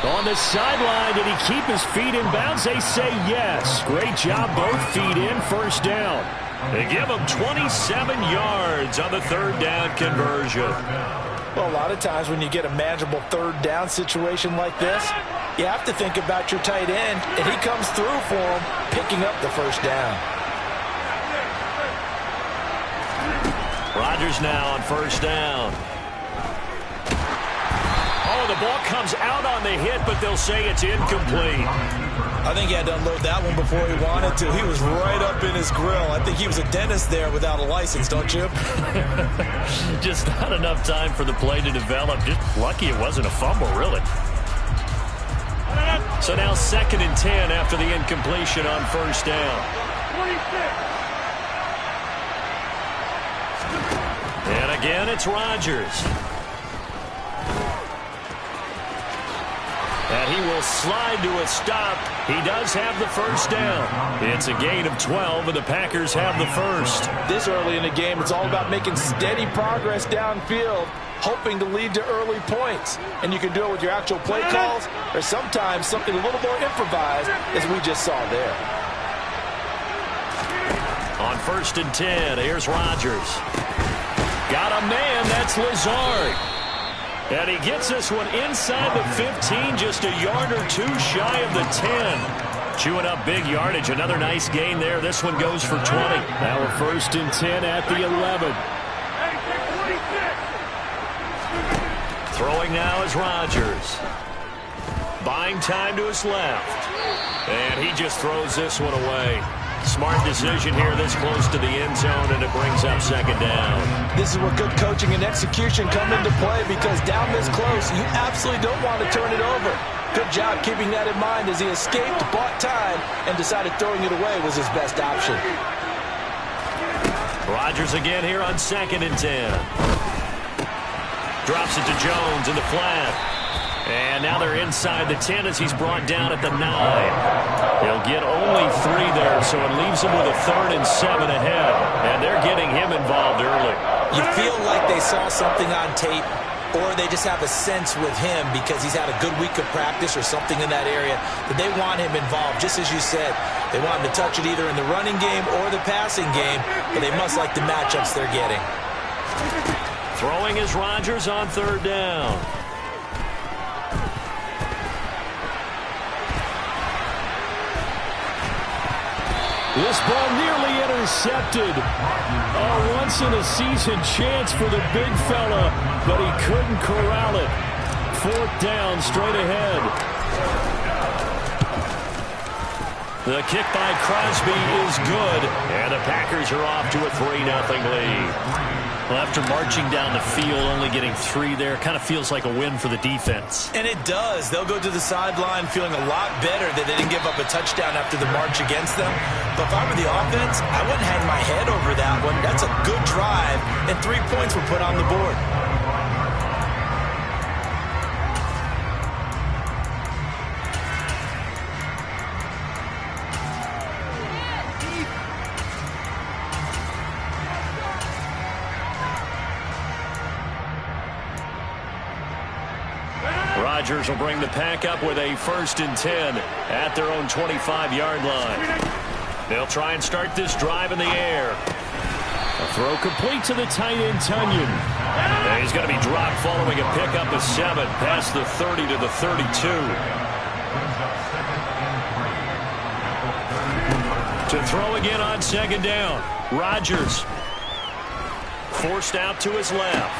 On the sideline, did he keep his feet in bounds? They say yes. Great job, both feet in, 1st down. They give him 27 yards on the 3rd down conversion. Well, a lot of times when you get a manageable 3rd down situation like this, you have to think about your tight end, and he comes through for him, picking up the 1st down. Rodgers now on 1st down. Oh, the ball comes out on the hit, but they'll say it's incomplete. I think he had to unload that one before he wanted to. He was right up in his grill. I think he was a dentist there without a license, don't you? Just not enough time for the play to develop. Just lucky it wasn't a fumble, really. So now 2nd and 10 after the incompletion on 1st down. 26. And again, it's Rodgers. And he will slide to a stop. He does have the 1st down. It's a gain of 12, and the Packers have the 1st. This early in the game, it's all about making steady progress downfield, hoping to lead to early points. And you can do it with your actual play calls, or sometimes something a little more improvised, as we just saw there. On 1st and 10, here's Rodgers. Got a man, that's Lazard. And he gets this one inside the 15, just a yard or 2 shy of the 10. Chewing up big yardage, another nice gain there. This one goes for 20. Now a 1st and 10 at the 11. Throwing now is Rodgers. Buying time to his left. And he just throws this one away. Smart decision here this close to the end zone, and it brings up 2nd down. This is where good coaching and execution come into play, because down this close, you absolutely don't want to turn it over. Good job keeping that in mind as he escaped, bought time, and decided throwing it away was his best option. Rodgers again here on 2nd and 10. Drops it to Jones in the flat. And now they're inside the 10 as he's brought down at the 9. He'll get only 3 there, so it leaves him with a 3rd and 7 ahead. And they're getting him involved early. You feel like they saw something on tape, or they just have a sense with him because he's had a good week of practice or something in that area that they want him involved. Just as you said, they want him to touch it either in the running game or the passing game, but they must like the matchups they're getting. Throwing is Rodgers on 3rd down. This ball nearly intercepted. A once-in-a-season chance for the big fella, but he couldn't corral it. 4th down, straight ahead. The kick by Crosby is good, and the Packers are off to a 3-0 lead. Well, after marching down the field, only getting 3 there, kind of feels like a win for the defense. And it does. They'll go to the sideline feeling a lot better that they didn't give up a touchdown after the march against them. But if I were the offense, I wouldn't hang my head over that one. That's a good drive, and 3 points were put on the board. Rodgers will bring the pack up with a 1st and 10 at their own 25-yard line. They'll try and start this drive in the air. A throw complete to the tight end, Tonyan. And he's going to be dropped following a pickup of 7 past the 30 to the 32. To throw again on 2nd down. Rodgers forced out to his left.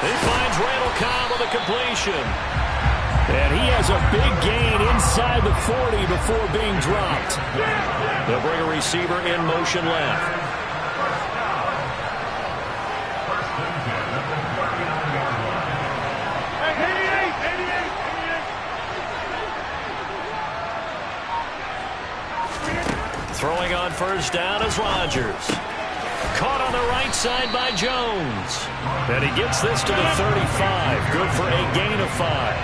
He finds Randall Cobb with a completion. And he has a big gain inside the 40 before being dropped. They'll bring a receiver in motion left. Throwing on 1st down is Rodgers. Caught on the right side by Jones. And he gets this to the 35. Good for a gain of 5.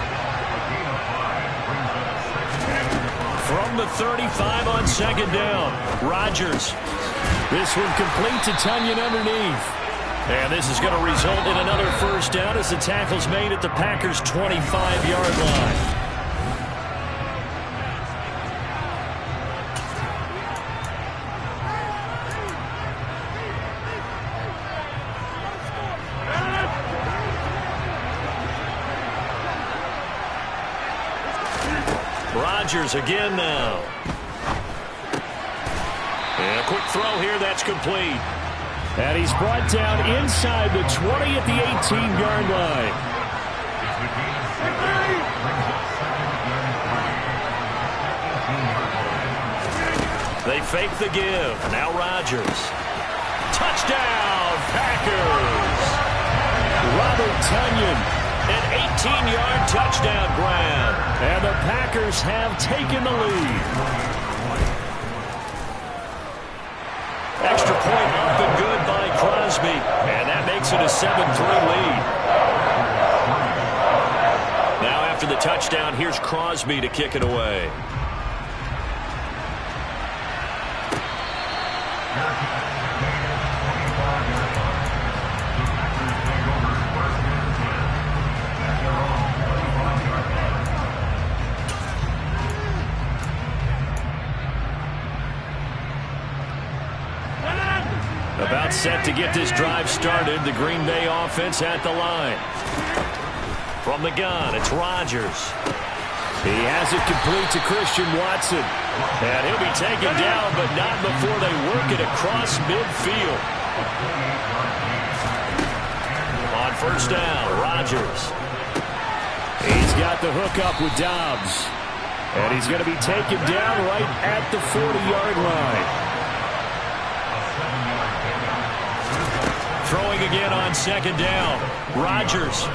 From the 35 on 2nd down, Rodgers. This one complete to Tonyan underneath. And this is going to result in another 1st down as the tackle's made at the Packers' 25-yard line. Rodgers again now. And a quick throw here, that's complete. And he's brought down inside the 20 at the 18-yard line. They fake the give. Now Rodgers. Touchdown, Packers! Robert Tonyan. An 18-yard touchdown grab. And the Packers have taken the lead. Extra point up and good by Crosby. And that makes it a 7-3 lead. Now after the touchdown, here's Crosby to kick it away. About set to get this drive started. The Green Bay offense at the line. From the gun, it's Rodgers. He has it complete to Christian Watson. And he'll be taken down, but not before they work it across midfield. On 1st down, Rodgers. He's got the hook up with Dobbs. And he's going to be taken down right at the 40-yard line. Throwing again on 2nd down. Rodgers.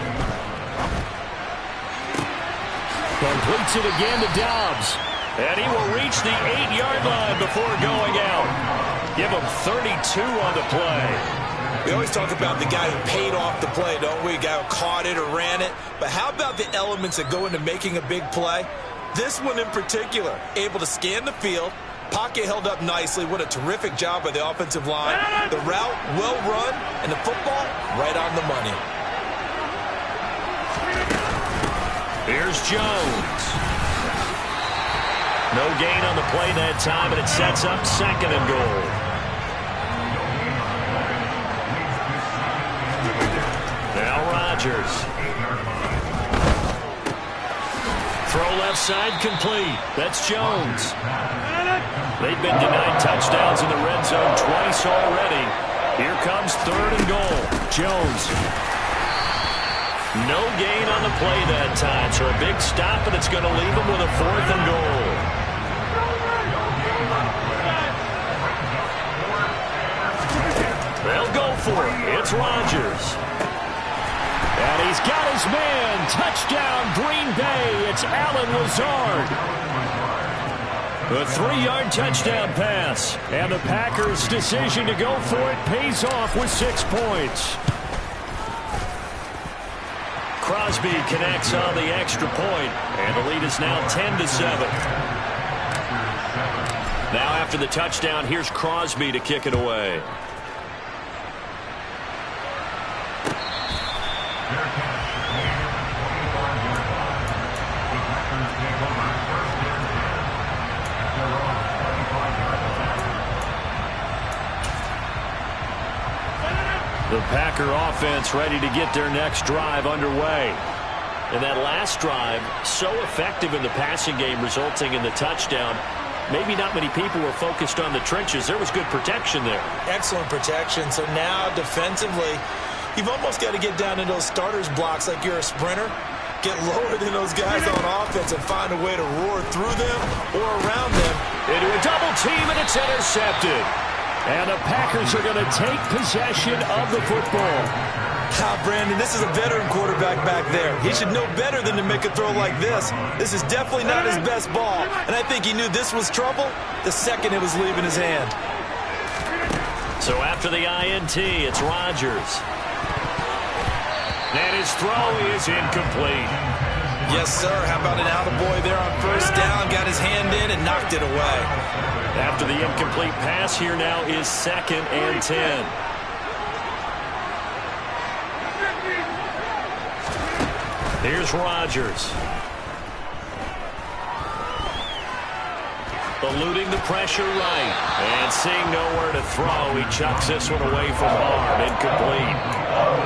Completes it again to Dobbs. And he will reach the 8-yard line before going out. Give him 32 on the play. We always talk about the guy who paid off the play, don't we? A guy who caught it or ran it. But how about the elements that go into making a big play? This one in particular, able to scan the field, pocket held up nicely. What a terrific job by the offensive line. The route, well run, and the football, right on the money. Here's Jones. No gain on the play that time, and it sets up 2nd and goal. Now Rodgers. Throw left side complete. That's Jones. They've been denied touchdowns in the red zone twice already. Here comes 3rd and goal. Jones. No gain on the play that time, so a big stop, and it's going to leave them with a 4th and goal. They'll go for it. It's Rodgers. And he's got his man. Touchdown, Green Bay. It's Allen Lazard. A 3-yard touchdown pass. And the Packers' decision to go for it pays off with 6 points. Crosby connects on the extra point, and the lead is now 10-7. Now after the touchdown, here's Crosby to kick it away. The Packer offense ready to get their next drive underway. And that last drive, so effective in the passing game, resulting in the touchdown. Maybe not many people were focused on the trenches. There was good protection there. Excellent protection. So now defensively, you've almost got to get down in those starters blocks like you're a sprinter. Get lower than those guys on offense and find a way to roar through them or around them. Into a double team, and it's intercepted. And the Packers are going to take possession of the football. Brandon, this is a veteran quarterback back there. He should know better than to make a throw like this. This is definitely not his best ball. And I think he knew this was trouble the second it was leaving his hand. So after the INT, it's Rodgers. And his throw is incomplete. Yes, sir. How about an attaboy there on 1st down? Got his hand in and knocked it away. After the incomplete pass, here now is 2nd and 10. Here's Rodgers. Eluding the pressure right. And seeing nowhere to throw, he chucks this one away from harm. Incomplete.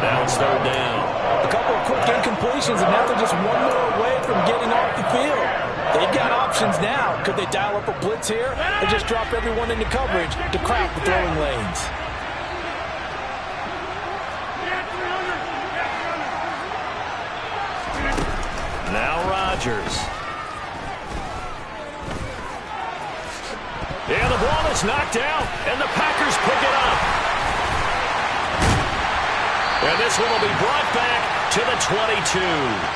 Now it's 3rd down. A couple of quick incompletions, and now they're just one more away from getting off the field. They've got options now. Could they dial up a blitz here and just drop everyone into coverage to crowd the throwing lanes? Now Rodgers. And the ball is knocked out, and the Packers pick it up. And this one will be brought back to the 22.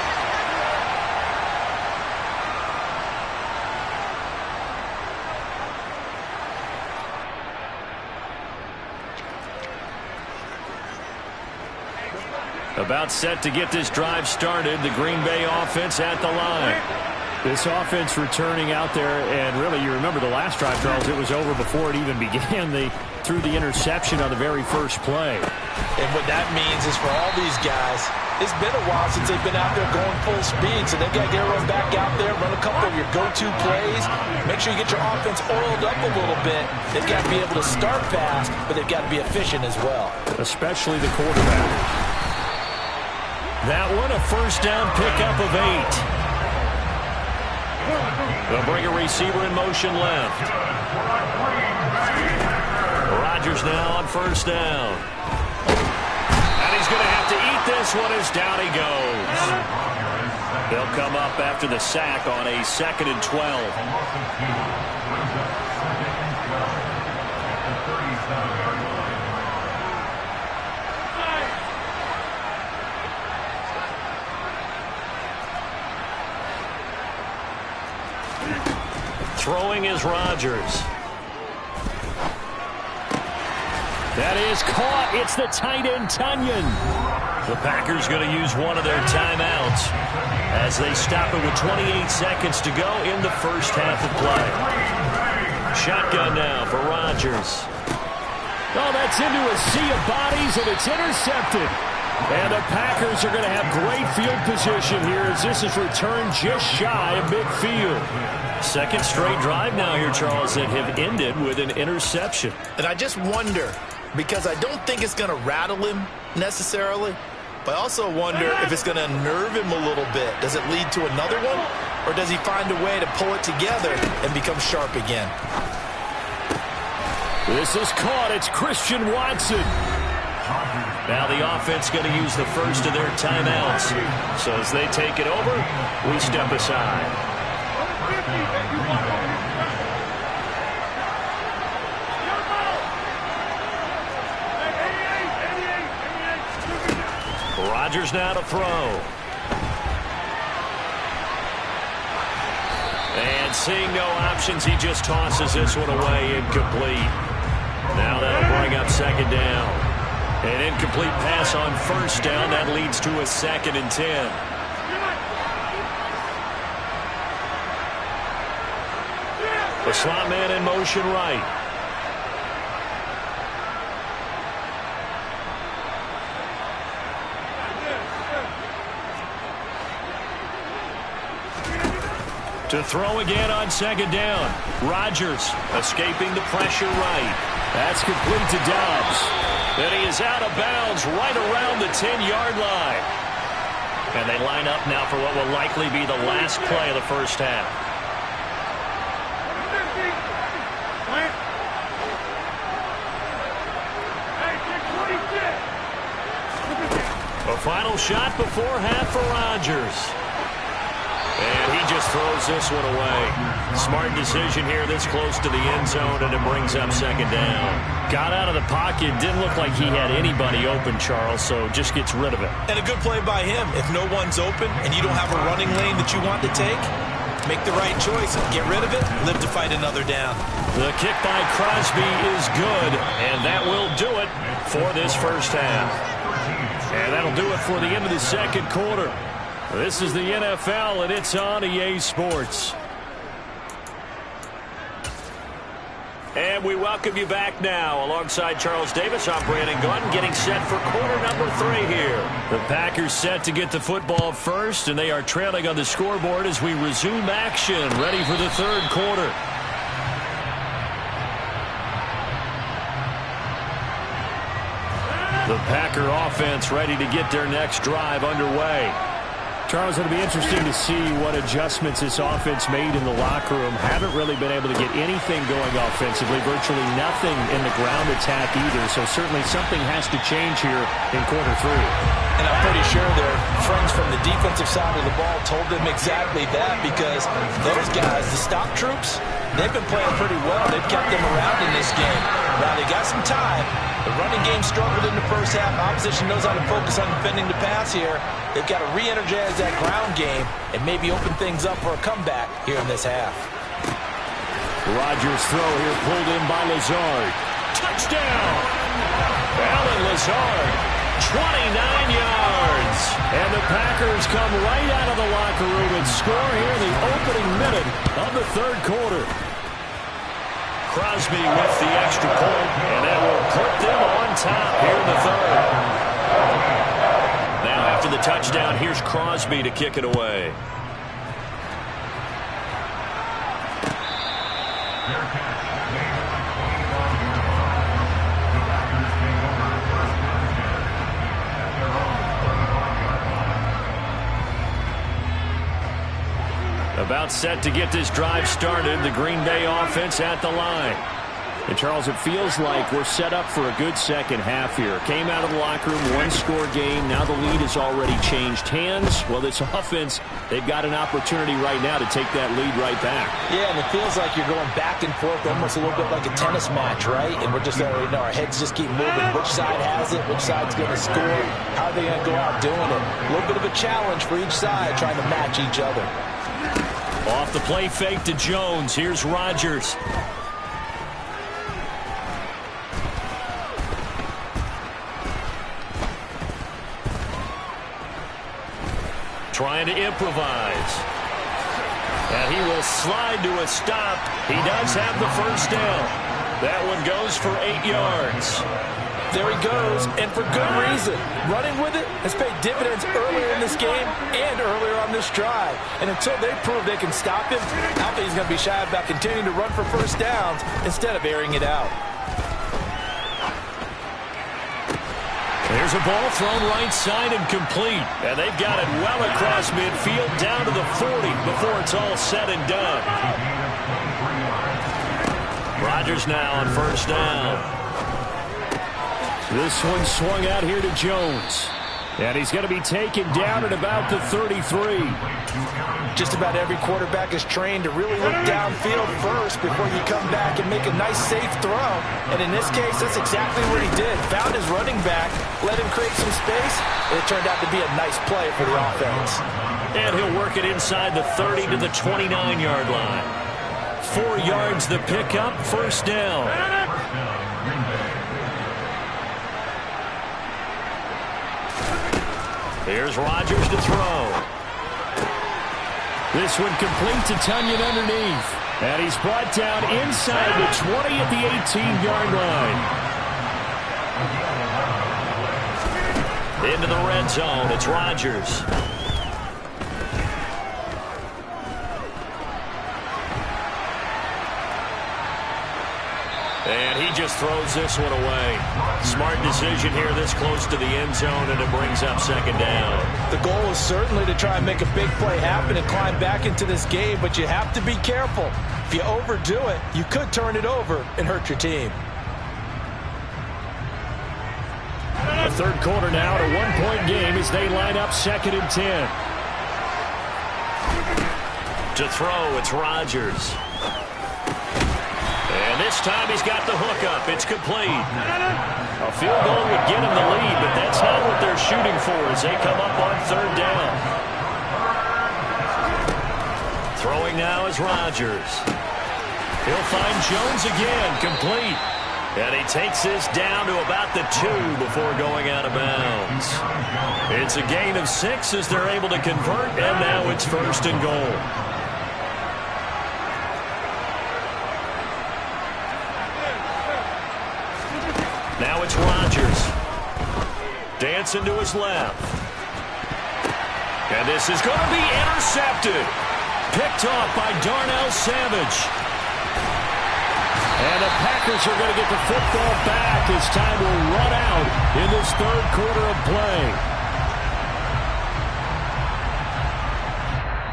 About set to get this drive started. The Green Bay offense at the line. This offense returning out there, and really, you remember the last drive, Charles, it was over before it even began. They threw the interception on the very first play. And what that means is for all these guys, it's been a while since they've been out there going full speed, so they've got to get everyone back out there, run a couple of your go-to plays, make sure you get your offense oiled up a little bit. They've got to be able to start fast, but they've got to be efficient as well. Especially the quarterback. That one a 1st down pickup of 8. They'll bring a receiver in motion left. Rodgers now on 1st down. And he's going to have to eat this one as down he goes. They'll come up after the sack on a 2nd and 12. Throwing is Rodgers. That is caught. It's the tight end, Tunyon. The Packers going to use one of their timeouts as they stop it with 28 seconds to go in the first half of play. Shotgun now for Rodgers. Oh, that's into a sea of bodies, and it's intercepted. And the Packers are going to have great field position here as this is returned just shy of midfield. Second straight drive now here, Charles, that have ended with an interception. And I just wonder, because I don't think it's going to rattle him necessarily, but I also wonder if it's going to unnerve him a little bit. Does it lead to another one, or does he find a way to pull it together and become sharp again? This is caught. It's Christian Watson. Now the offense going to use the first of their timeouts. So as they take it over, we step aside. Rodgers now to throw. And seeing no options, he just tosses this one away, incomplete. Now that'll bring up second down. An incomplete pass on first down. That leads to a 2nd and 10. The slot man in motion right. To throw again on second down. Rodgers escaping the pressure right. That's complete to Dobbs. And he is out of bounds right around the 10-yard line. And they line up now for what will likely be the last play of the first half. A final shot before half for Rodgers. And he just throws this one away. Smart decision here this close to the end zone, and it brings up second down. Got out of the pocket. Didn't look like he had anybody open, Charles, so just gets rid of it. And a good play by him. If no one's open and you don't have a running lane that you want to take, make the right choice. Get rid of it. Live to fight another down. The kick by Crosby is good, and that will do it for this first half. And that'll do it for the end of the second quarter. This is the NFL, and it's on EA Sports. And we welcome you back now. Alongside Charles Davis, I'm Brandon Gaudin, getting set for quarter number 3 here. The Packers set to get the football first, and they are trailing on the scoreboard as we resume action, ready for the third quarter. The Packer offense ready to get their next drive underway. Charles, it'll be interesting to see what adjustments this offense made in the locker room. Haven't really been able to get anything going offensively, virtually nothing in the ground attack either, so certainly something has to change here in quarter 3. And I'm pretty sure their friends from the defensive side of the ball told them exactly that, because those guys, the stop troops, they've been playing pretty well. They've kept them around in this game. Now they got some time. The running game struggled in the first half. Opposition knows how to focus on defending the pass here. They've got to re-energize that ground game and maybe open things up for a comeback here in this half. Rodgers' throw here pulled in by Lazard. Touchdown! Allen Lazard, 29 yards. And the Packers come right out of the locker room and score here in the opening minute of the third quarter. Crosby with the extra point, and that will put them on top here in the third. Now after the touchdown, here's Crosby to kick it away. About set to get this drive started. The Green Bay offense at the line. And Charles, it feels like we're set up for a good second half here. Came out of the locker room, one-score game. Now the lead has already changed hands. Well, this offense, they've got an opportunity right now to take that lead right back. Yeah, and it feels like you're going back and forth, almost a little bit like a tennis match, right? And we're just already know our heads just keep moving. Which side has it? Which side's going to score? How are they going to go out doing it? A little bit of a challenge for each side, trying to match each other. Off the play fake to Jones. Here's Rodgers. trying to improvise. And he will slide to a stop. He does have the first down. That one goes for 8 yards. There he goes, and for good reason. Running with it has paid dividends earlier in this game and earlier on this drive. And until they prove they can stop him, I think he's going to be shy about continuing to run for first downs instead of airing it out. There's a ball thrown right side and complete. And they've got it well across midfield down to the 40 before it's all said and done. Rodgers now on first down. This one swung out here to Jones. And he's going to be taken down at about the 33. Just about every quarterback is trained to really look downfield first before you come back and make a nice, safe throw. And in this case, that's exactly what he did. Found his running back, let him create some space, and it turned out to be a nice play for the offense. And he'll work it inside the 30 to the 29-yard line. 4 yards the pickup, first down. Here's Rodgers to throw. This one complete to Tonyan underneath. And he's brought down inside the 20 at the 18-yard line. Into the red zone, it's Rodgers. And he just throws this one away. Smart decision here this close to the end zone, and it brings up second down. The goal is certainly to try and make a big play happen and climb back into this game, but you have to be careful. If you overdo it, you could turn it over and hurt your team. The third quarter now at a one-point game as they line up 2nd and 10. To throw, it's Rodgers. And this time he's got the hook up. It's complete. A field goal would get him the lead, but that's not what they're shooting for as they come up on third down. Throwing now is Rodgers. He'll find Jones again, complete. And he takes this down to about the 2 before going out of bounds. It's a gain of 6 as they're able to convert, and now it's first and goal. Now it's Rodgers. Dancing to his left. And this is going to be intercepted. Picked off by Darnell Savage. And the Packers are going to get the football back as time will run out in this third quarter of play.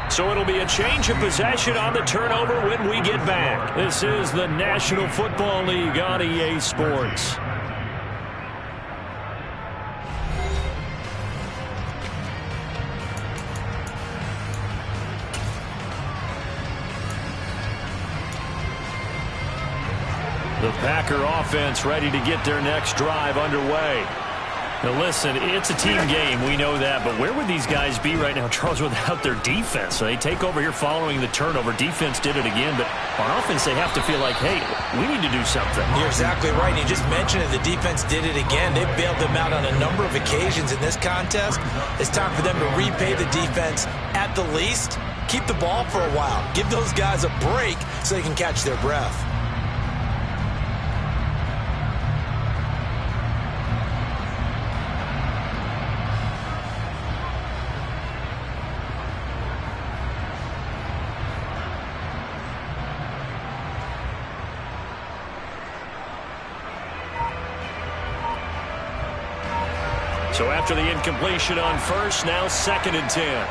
So it'll be a change of possession on the turnover when we get back. This is the National Football League on EA Sports. The Packer offense ready to get their next drive underway. Now listen, it's a team game, we know that, but where would these guys be right now, Charles, without their defense? So they take over here following the turnover. Defense did it again, but on offense they have to feel like, hey, we need to do something. You're exactly right. You just mentioned it. The defense did it again. They bailed them out on a number of occasions in this contest. It's time for them to repay the defense at the least. Keep the ball for a while. Give those guys a break so they can catch their breath. So after the incompletion on first, now 2nd and 10.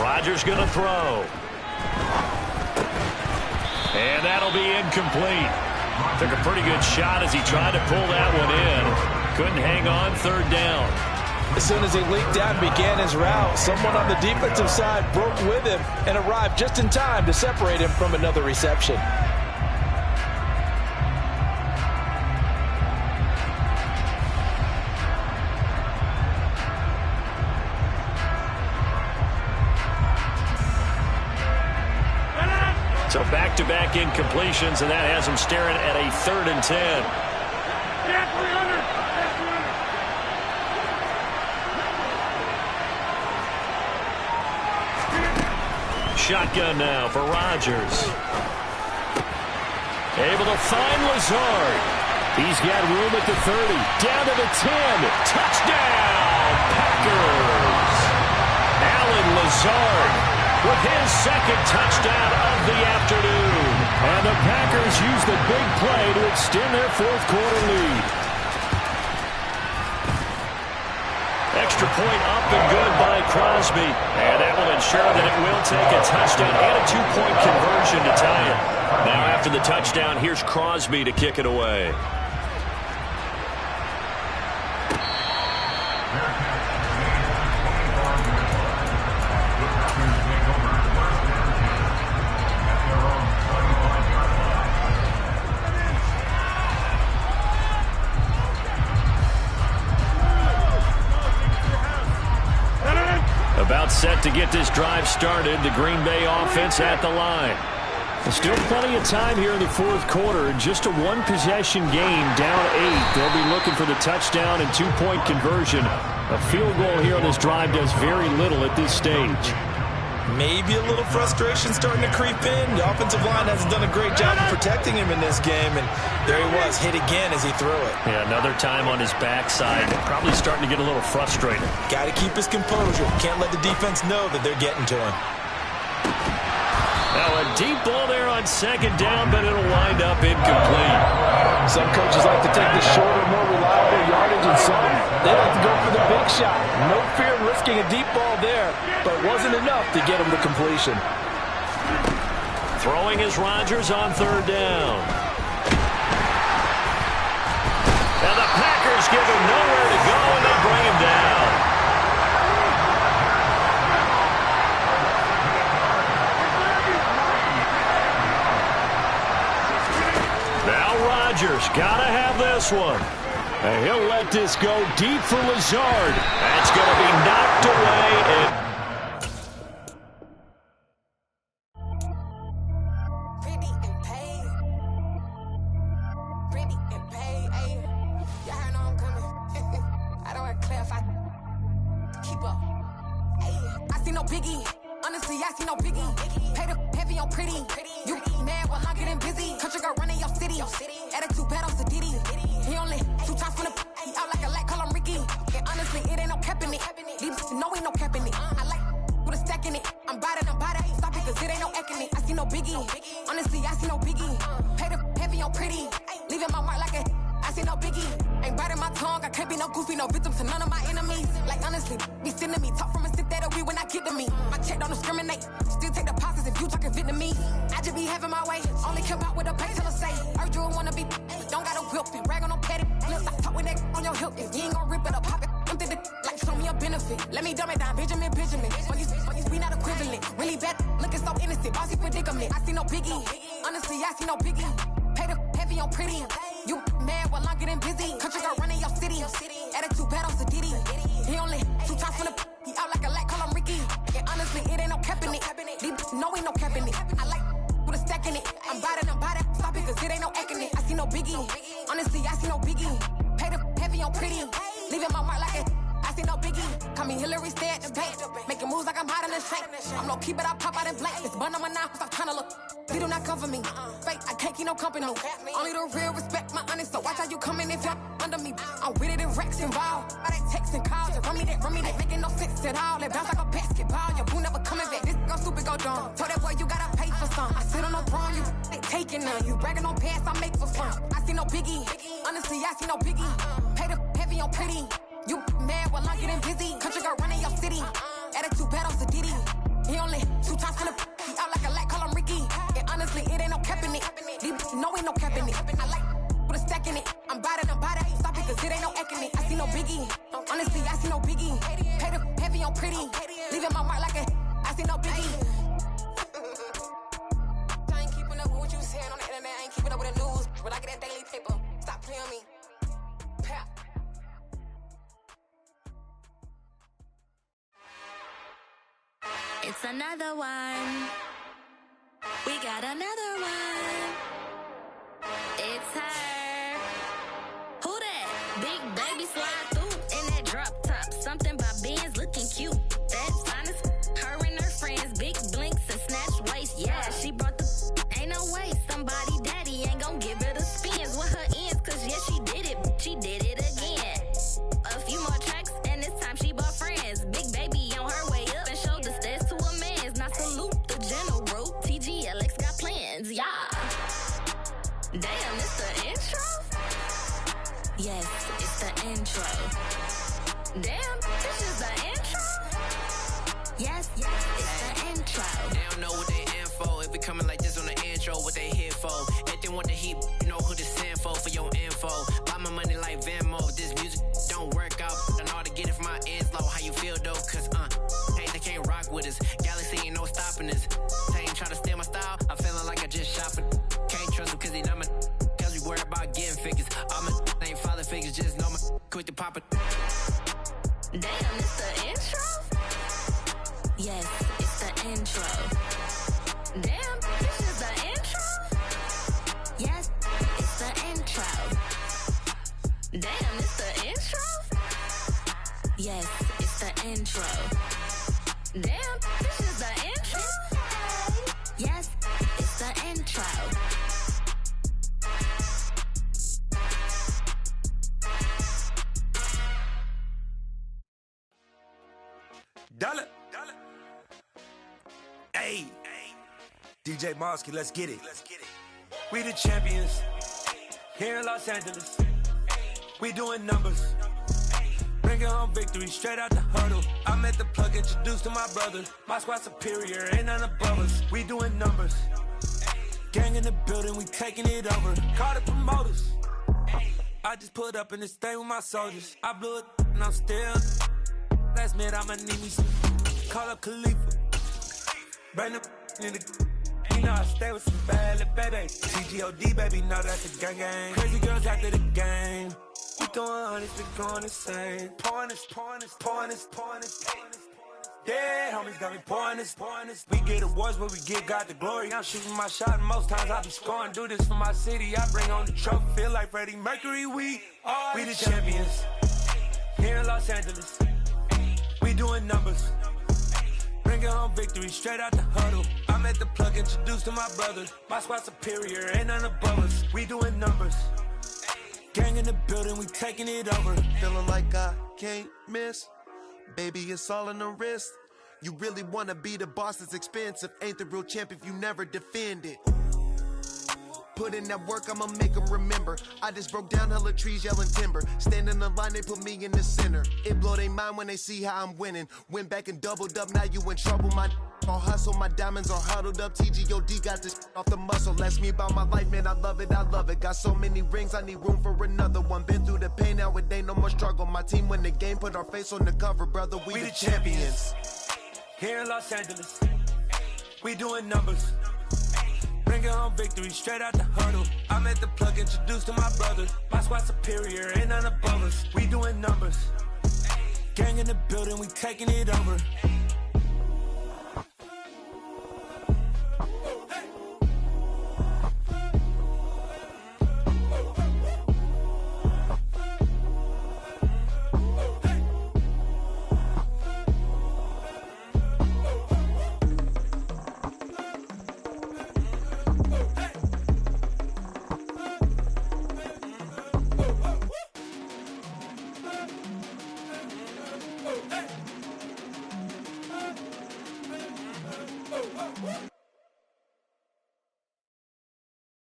Rodgers going to throw. And that'll be incomplete. Took a pretty good shot as he tried to pull that one in. Couldn't hang on, third down. As soon as he leaked out and began his route, someone on the defensive side broke with him and arrived just in time to separate him from another reception. So back-to-back incompletions, and that has him staring at a 3rd and 10. shotgun now for Rodgers. Able to find Lazard. He's got room at the 30. Down to the 10. Touchdown, Packers. Allen Lazard with his second touchdown of the afternoon. And the Packers use the big play to extend their fourth quarter lead. Extra point up and good by Crosby. And that will ensure that it will take a touchdown and a two-point conversion to tie it. Now after the touchdown, here's Crosby to kick it away. About set to get this drive started. The Green Bay offense at the line. Still plenty of time here in the fourth quarter. Just a one-possession game, down 8. They'll be looking for the touchdown and two-point conversion. A field goal here on this drive does very little at this stage. Maybe a little frustration starting to creep in. The offensive line hasn't done a great job of protecting him in this game, and there he was, hit again as he threw it. Yeah, another time on his backside. Probably starting to get a little frustrated. Got to keep his composure. Can't let the defense know that they're getting to him. Now a deep ball there on second down, but it'll wind up incomplete. Some coaches like to take the shorter, more reliable yardage, and some they like to go for the big shot. No fear of risking a deep ball there, but it wasn't enough to get him to completion. Throwing is Rodgers on third down. And the Packers give him nowhere to go, and they bring him down. Now Rodgers gotta have this one. And he'll let this go deep for Lazard. That's going to be knocked away. I see no biggie. Honestly, I see no biggie. Pay the heavy on pretty. You mad while I'm getting busy. Country girl running your city. Attitude bad on Sadidi. He only 2 times from the he out like a light, call him Ricky. And honestly, it ain't no cap in it. These know ain't no cap in it. I like with a stack in it. I'm bad. Stop it, cause it ain't no eck in it. I see no biggie. Honestly, I see no biggie. Pay the heavy on pretty. Leaving my mark like a I see no biggie. Ain't biting my tongue. I can't be no goofy, no victim to none of my enemies. Like honestly, be sending me talk from a stick that'll be when I get to me. My check don't discriminate. Still take deposits if you talking Vietnamese. I just be having my way. Only care about what the pay teller say. Heard you wanna be, but don't gotta whip it. Rag on no petty. Let's stop talk with that on your hip. If you ain't gon' rip it up, pop it. Empty the like show me a benefit. Let me dumb it down, Benjamin. When you we not equivalent. Really bad, looking so innocent. Bossy predicament. I see no biggie. Honestly, I see no biggie. Pay the heavy on pretty. You mad while I'm getting busy. Country girl running your city. Attitude bad on Sadidi. He only 2 times from the he out like a light, call him Ricky. And honestly, it ain't no cap in it. These know ain't no cap in it. I like with a stack in it. I'm bad. Stop it, cause it ain't no eck in it. I see no biggie. Honestly, I see no biggie. Pay the heavy on pretty. Leaving my mark like a I see no biggie. Call me Hillary, stay at the bank. Making moves like I'm hiding in shape. I'm low key, but I pop out in blank. It's bun on my knife, stop trying to look. They do not cover me. Fake, I can't keep no company. Only the real respect my honest. So watch how you coming if you're under me. I'm with it in Rex involved. I they text and calls. Run me that. Making no sense at all. They bounce like a basketball. Your boo never coming back. This go stupid, go dumb. Told that boy you gotta pay for some. I sit on no throne, you they taking none. You bragging on pants, I make for fun. I see no biggie. Honestly, I see no biggie. Pay the heavy on pretty. You mad while I'm getting busy. Country girl running your city. Attitude bad on Sadidi. He only 2 times from the he out like a light, call him Ricky. And honestly, it ain't no cap in it. These know ain't no cap in it. I like with a stack in it. I'm bad. Stop it, cause it ain't no eck in it. I see no biggie. Honestly, I see no biggie. Pay the heavy on pretty. Leaving my mark like a I see no biggie. I ain't keeping up with what you saying on the internet. I ain't keeping up with the news. But I get that daily paper. Stop playing me. Pap. It's another one. We got another one. It's her. Who that? Big baby slide through in that drop top. Something about Benz looking cute. That's honest. Her and her friends, big blinks and snap no way. Somebody daddy ain't gon' give her the spins with her ends, cause yeah, she did it again. A few more tracks, and this time she bought friends. Big baby on her way up and showed the stairs to a man's. Now salute the general, TGLX got plans, yeah. Damn, it's the intro? Yes, it's the intro. Damn, this is the intro? Yes, it's the intro. They don't know what they in for. If we coming like this on the intro, what they here for? If they want the heat, you know who to send for your info. Buy my money like Venmo. This music don't work out. I know how to get it from my ends low. How you feel though? Cause hey, they can't rock with us. Galaxy ain't no stopping us. They ain't trying to steal my style. I'm feeling like I just shot for. Can't trust him cause he not my. Cause we worry about getting figures. All my ain't father figures. Just know my quick to pop it. Damn, it's the intro? Yes, it's the intro. Damn, this is the intro? Yes, it's the intro. Damn, it's the intro? Yes, it's the intro. Damn, this is the intro? Yes, it's the intro. Dollar. Hey, DJ Mosky, let's get it. We the champions here in Los Angeles. We doing numbers. Bringing home victory straight out the huddle. I'm at the plug, introduced to my brother. My squad superior, ain't none above us. We doing numbers. Gang in the building, we taking it over. Call the promoters. I just put up in this thing with my soldiers. I blew it and I'm still. Last minute, I'ma need me some. Call up Khalifa. Bring the in the. You know I stay with some bad little baby. TGOD, baby, know that's a gang gang. Crazy girls after the game. We throwing hundreds, we going insane. Pouring this. Yeah, homies got me pouring this. We get awards, but we give God the glory. I'm shooting my shot, and most times I be scoring. Do this for my city, I bring on the trophy. Feel like Freddie Mercury, we the champions. Here in Los Angeles. We doing numbers. Bringing home victory straight out the huddle. I'm at the plug, introduced to my brother. My squad superior, ain't none above us. We doing numbers. Gang in the building, we taking it over. Feeling like I can't miss. Baby, it's all in the wrist. You really wanna be the boss, it's expensive. Ain't the real champ if you never defend it. Put in that work, I'ma make them remember. I just broke down hella trees, yelling timber. Stand in the line, they put me in the center. It blow their mind when they see how I'm winning. Went back and doubled up, now you in trouble. My all hustle, my diamonds are huddled up. TGOD got this off the muscle. Ask me about my life, man, I love it. Got so many rings, I need room for another one. Been through the pain, now it ain't no more struggle. My team win the game, put our face on the cover, brother. We the champions. Here in Los Angeles, we doing numbers. Bringing home victory straight out the huddle. I'm at the plug, introduced to my brother. My squad superior, ain't none above us. We doing numbers. Gang in the building, we taking it over.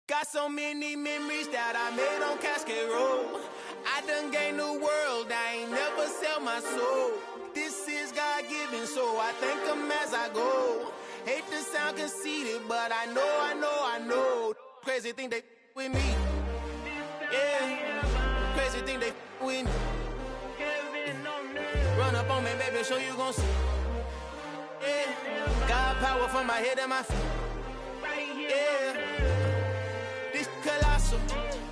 Got so many memories that I made on Cascade Road. I done gained the world, I ain't never sell my soul. This is God-given, so I thank him as I go. Hate to sound conceited, but I know. Crazy thing they with me. Yeah, crazy thing they with me. Run up on me, baby, show you gon' see. Yeah, God power from my head and my feet. Yeah. Colossal.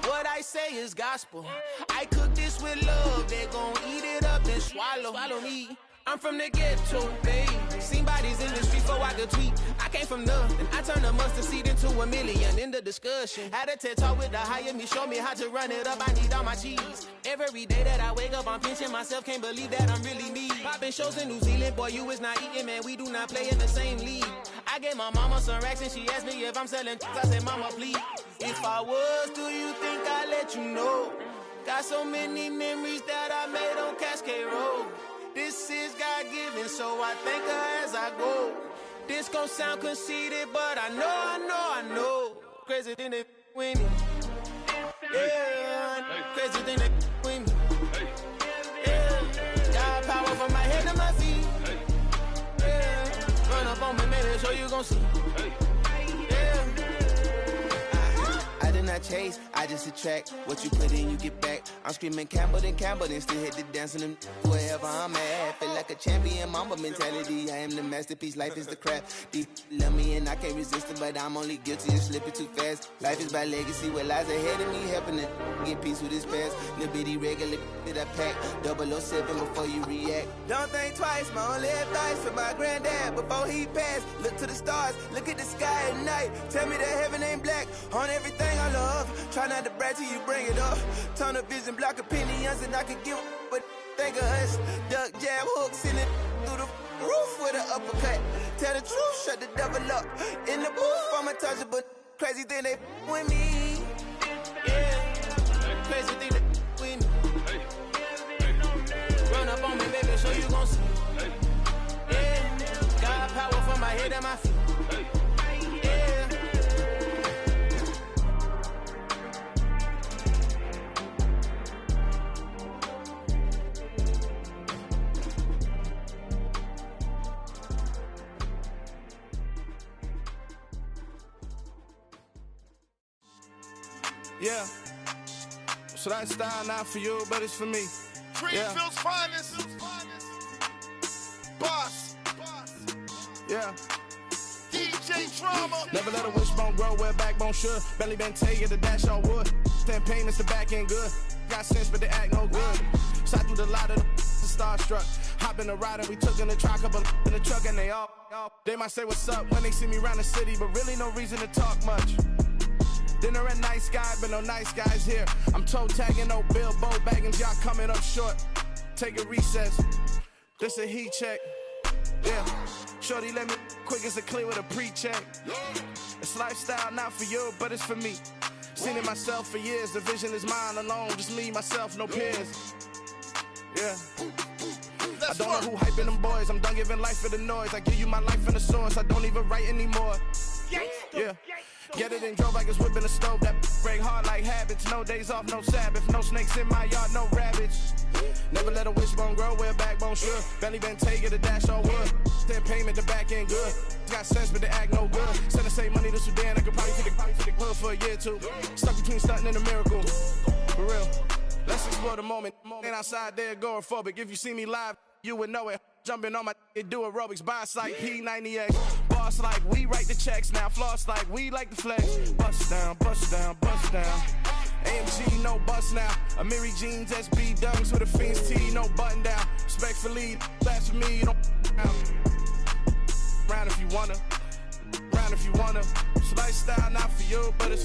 What I say is gospel. I cook this with love. They gon' eat it up and swallow me. I'm from the ghetto, babe. Seen bodies in the streets before I could tweet. I came from nothing. I turned a mustard seed into a million in the discussion. Had a TED talk with the higher me. Show me how to run it up. I need all my cheese. Every day that I wake up, I'm pinching myself. Can't believe that I'm really me. Popping shows in New Zealand. Boy, you is not eating, man. We do not play in the same league. I gave my mama some racks and she asked me if I'm selling. I said, mama, please. If I was, do you think I'd let you know? Got so many memories that I made on Cascade Road. This is God-given, so I thank her as I go. This gon' sound conceited, but I know. Crazy than they with me. Yeah, crazy than they with me. Yeah, got power from my head to my feet. Yeah, run up on me, maybe so you gon' see. I did not chase, I just attract. What you put in, you get back. I'm screaming Campbell, then still hit the dancing and wherever I'm at. Feel like a champion, mamba mentality. I am the masterpiece, life is the crap. Deep love me and I can't resist it, but I'm only guilty of slipping too fast. Life is by legacy, what lies ahead of me, helping it get peace with this past. Little bitty regular that I pack, 007 before you react. Don't think twice, my only advice for my granddad before he passed. Look to the stars, look at the sky at night. Tell me that heaven ain't black on everything I love. Try not to brag till you bring it up. Tunnel vision, block opinions, and I could give but think of us. Duck, jab, hooks in it through the roof with an uppercut. Tell the truth, shut the devil up. In the booth, I'm untouchable. Crazy thing they with me. Yeah, crazy thing they with me. Run up on me, baby, so you gon' see. Yeah, got power from my head and my feet. Yeah, so that style not for you, but it's for me. Greenfield's finest. Boss. Yeah. DJ Drama. Never let a wishbone grow where backbone should. Belly been taking the dash on wood. Stand pain is the back end good. Got sense, but they act no good. Shot through the lot of the starstruck. Hop in the ride and we took in the truck, couple in the truck, and they might say what's up when they see me around the city, but really no reason to talk much. Dinner at Nice Guy, but no nice guys here. I'm toe tagging, no Bilbo Baggins, y'all coming up short. Take a recess, this a heat check. Yeah, shorty let me quick as a clear with a pre-check. It's lifestyle not for you, but it's for me. Seen it myself for years, the vision is mine alone. Just me, myself, no peers. Yeah. I don't know who hyping them boys, I'm done giving life for the noise. I give you my life in the source, I don't even write anymore. Yeah. Get it and drove like it's whipping a stove. That break hard like habits. No days off, no Sabbath. No snakes in my yard, no rabbits. Never let a wishbone grow where backbone should. Belly been taking the dash on wood. Then payment, the back end good. Got sense, but they act no good. Send the same money to Sudan. I could probably take the hood for a year or two. Stuck between stunting and a miracle. For real. Let's explore the moment. Ain't outside there agoraphobic. If you see me live, you would know it. Jumping on my do aerobics, boss like P90X. Boss like we write the checks now. Floss like we like the flex. Bust down, bust down, bust down. AMG, no bust now. Amiri jeans, SB dunks with a Fiends T, no button down. Respectfully, that's for me, you don't round if you wanna. Round if you wanna. It's lifestyle not for you, but it's for me.